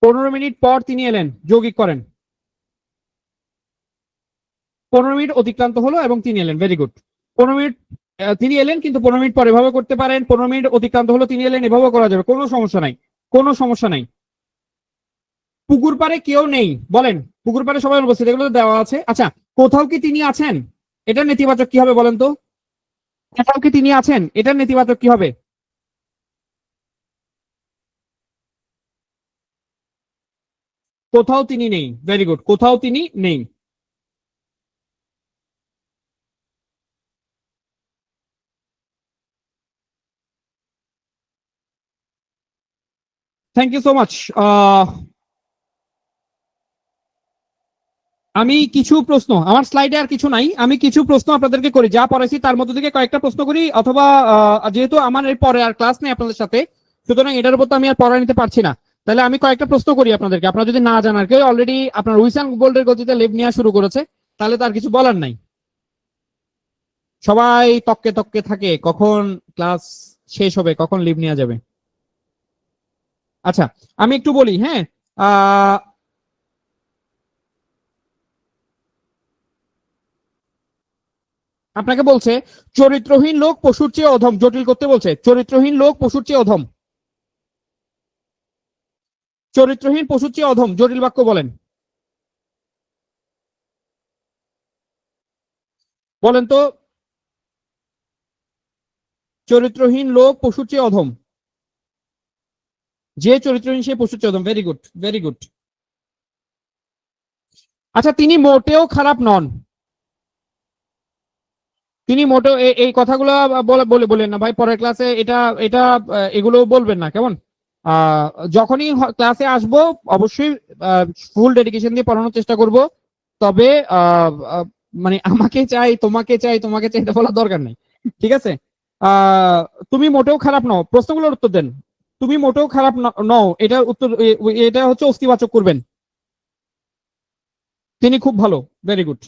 15 মিনিট পর তিনি এলেন, যৌগিক করেন। 15 মিনিট অতিক্রান্ত হলো এবং তিনি এলেন, ভেরি গুড। 15 মিনিট তিনি এলেন কিন্তু 15 মিনিট পর এভাবে করতে পারেন, 15 মিনিট অতিক্রান্ত হলো তিনি এলেন এভাবে করা যাবে, কোনো সমস্যা নাই, কোনো সমস্যা নাই। পুকুর পাড়ে কেউ নেই বলেন, পুকুর পাড়ে সবাই উপস্থিত, এগুলো তো দেওয়া আছে। আচ্ছা, কোথাও কি তিনি আছেন, এটা নেতিবাচক কি হবে বলেন তো? কোথাও কি তিনি আছেন, এটা নেতিবাচক কি হবে? কোথাও তিনি নেই, ভেরি গুড, কোথাও তিনি নেই। Thank you so much. আমি কিছু প্রশ্ন, আমার স্লাইডে আর কিছু নাই, আমি কিছু প্রশ্ন আপনাদেরকে করি, যা পড়াইছি তার মধ্যে থেকে কয়েকটা প্রশ্ন করি, অথবা যেহেতু আমার এর পরে আর ক্লাস নেই আপনাদের সাথে, সুতরাং এটার উপর তো আমি আর পড়া নিতে পারছি না। তাহলে আমি কয়েকটা প্রশ্ন করি আপনাদেরকে, আপনারা যদি না জানার, কেউ অলরেডি আপনার উইসান গোল্ডের গতিতে লেভ নেওয়া শুরু করেছে, তাহলে তার কিছু বলার নাই। সবাই তককে তককে থাকে কখন ক্লাস শেষ হবে, কখন লিভ নেওয়া যাবে। আচ্ছা, আমি একটু বলি, হ্যাঁ। আপনাকে বলছে চরিত্রহীন লোক পশুর চেয়ে অধম, জটিল করতে বলছে। চরিত্রহীন লোক পশুর চেয়ে অধম, চরিত্রহীন পশুর চেয়ে অধম, জটিল বাক্য বলেন, বলেন তো। চরিত্রহীন লোক পশুর চেয়ে অধম, যে চরিত্রহীন সে পশুর চেয়ে অধম। Very good, very good. আচ্ছা, তিনি মোটেও খারাপ নন। তিনি মোটেও এই কথাগুলো বলে বলে বলেন না ভাই, পরের ক্লাসে এটা এটা এগুলো বলবেন না, কেমন? আহ যখনই ক্লাসে আসবো অবশ্যই ফুল ডেডিকেশন দিয়ে পড়ানোর চেষ্টা করব। তবে মানে আমাকে চাই, তোমাকে চাই, তোমাকে চাই এটা বলার দরকার নেই, ঠিক আছে? আহ তুমি মোটেও খারাপ নও, প্রশ্নগুলোর উত্তর দেন। তুমি মোটেও খারাপ নও, এটা উত্তর, এটা হচ্ছে অস্তিবাচক করবেন। তিনি খুব ভালো, ভেরি গুড।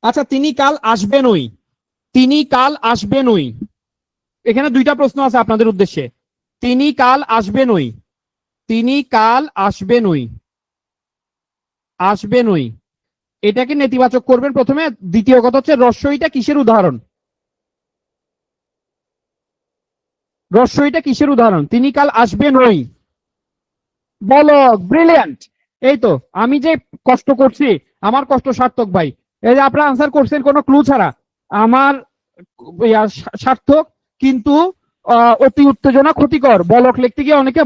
আচ্ছা, তিনি কাল আসবেনই, তিনি কাল আসবেনই। এখানে দুইটা প্রশ্ন আছে আপনাদের উদ্দেশ্যে। তিনি কাল আসবেনই, তিনি কাল আসবেনই, আসবেনই, এটাকে নেতিবাচক করবেন প্রথমে। দ্বিতীয় কথা হচ্ছে রস্বইটা কিসের উদাহরণ? রস্বইটা কিসের উদাহরণ? তিনি কাল আসবেনই। বলো, ব্রিলিয়ান্ট। এই তো, আমি যে কষ্ট করছি, আমার কষ্ট সার্থক ভাই। এই যে আপনারা আনসার করছেন কোনো ক্লু ছাড়া, আমার সার্থক। কিন্তু অতি উত্তেজনা ক্ষতিকর, বলক লিখতে গিয়ে অনেকে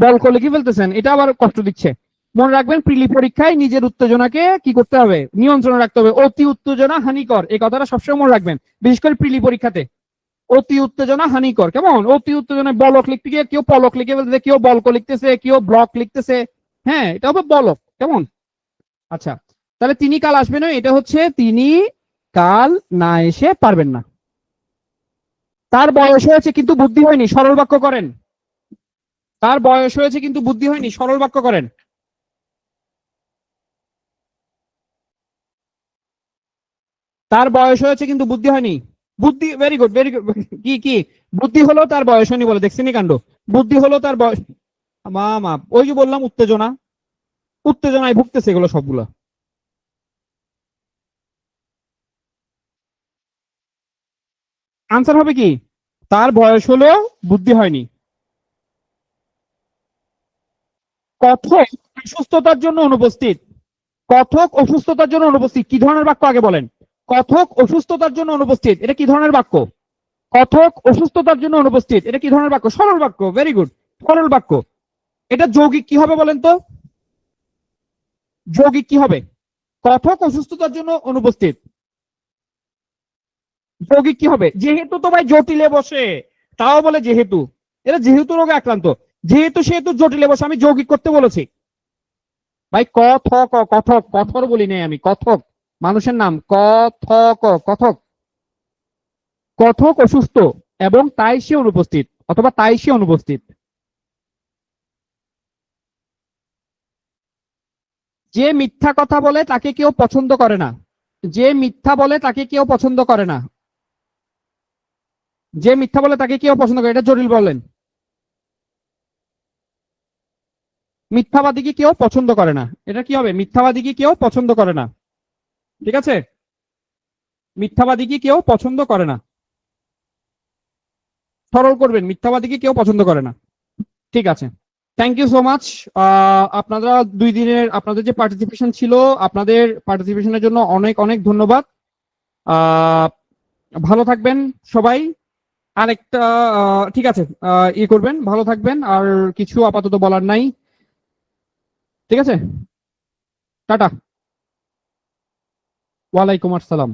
বলক লিখে ফেলতেছেন, এটা আবার কষ্ট দিচ্ছে। মনে রাখবেন, প্রিলি পরীক্ষায় নিজের উত্তেজনাকে কি করতে হবে? নিয়ন্ত্রণে রাখতে হবে। অতি উত্তেজনা হানিকর, এই কথাটা সবসময় মনে রাখবেন, বিশেষ করে প্রিলি পরীক্ষাতে। অতি উত্তেজনা হানিকর, কেমন? অতি উত্তেজনায় বলক লিখতে গিয়ে কেউ পলক লিখে ফেলতেছে, কেউ বলক লিখতেছে, কেউ ব্লক লিখতেছে। হ্যাঁ, এটা হবে বলক, কেমন? আচ্ছা, তাহলে তিনি কাল আসবেন না, এটা হচ্ছে তিনি কাল না এসে পারবেন না। তার বয়স হয়েছে কিন্তু বুদ্ধি হয়নি, সরল বাক্য করেন। তার বয়স হয়েছে কিন্তু বুদ্ধি হয়নি, সরল বাক্য করেন। তার বয়স হয়েছে কিন্তু বুদ্ধি হয়নি। বুদ্ধি, ভেরি গুড, ভেরি গুড। কি কি বুদ্ধি হলো তার বয়স হয়নি বলে, দেখছেনি কাণ্ড? বুদ্ধি হলো তার বয়স। মা মা, ওই যে বললাম উত্তেজনা, উত্তেজনায় ভুগতেছে এগুলো সবগুলো। আনসার হবে কি? তার বয়স হলো বুদ্ধি হয়নি। কথক অসুস্থতার জন্য অনুপস্থিত। কথক অসুস্থতার জন্য অনুপস্থিত কি ধরনের বাক্য আগে বলেন? কথক অসুস্থতার জন্য অনুপস্থিত, এটা কি ধরনের বাক্য? কথক অসুস্থতার জন্য অনুপস্থিত, এটা কি ধরনের বাক্য? সরল বাক্য, ভেরি গুড, সরল বাক্য। এটা যৌগিক কি হবে বলেন তো? যৌগিক কি হবে? কথক অসুস্থতার জন্য অনুপস্থিত, যৌগিক কি হবে? যেহেতু তো ভাই জটিলে বসে, তাও বলে যেহেতু। এটা যেহেতু রোগে আক্রান্ত, যেহেতু সেহেতু জটিলে বসে, আমি যৌগিক করতে বলেছি ভাই। কথক, কথক, কথর বলি নাই আমি, কথক মানুষের নাম। কথক, কথক। কথক অসুস্থ এবং তাই সে অনুপস্থিত, অথবা তাই সে অনুপস্থিত। যে মিথ্যা কথা বলে তাকে কেউ পছন্দ করে না। যে মিথ্যা বলে তাকে কেউ পছন্দ করে না। যে মিথ্যা বলে তাকে কেউ পছন্দ করে, এটা জটিল বলেন। মিথ্যাবাদীকে কেউ পছন্দ করে না, এটা কি হবে? মিথ্যাবাদীকে কেউ পছন্দ করে না, ঠিক আছে? মিথ্যাবাদীকে কেউ পছন্দ করে না, সরল করবেন, মিথ্যাবাদীকে কেউ পছন্দ করে না। ঠিক আছে, থ্যাংক ইউ সো মাচ। আপনারা 2 দিনের আপনাদের যে পার্টিসিপেশন ছিল, আপনাদের পার্টিসিপেশনের জন্য অনেক অনেক ধন্যবাদ। আহ ভালো থাকবেন সবাই। আরেকটা ঠিক আছে, ই করবেন, ভালো থাকবেন। আর কিছু আপাতত বলার নাই, ঠিক আছে? টাটা। ওয়ালাইকুম আসসালাম।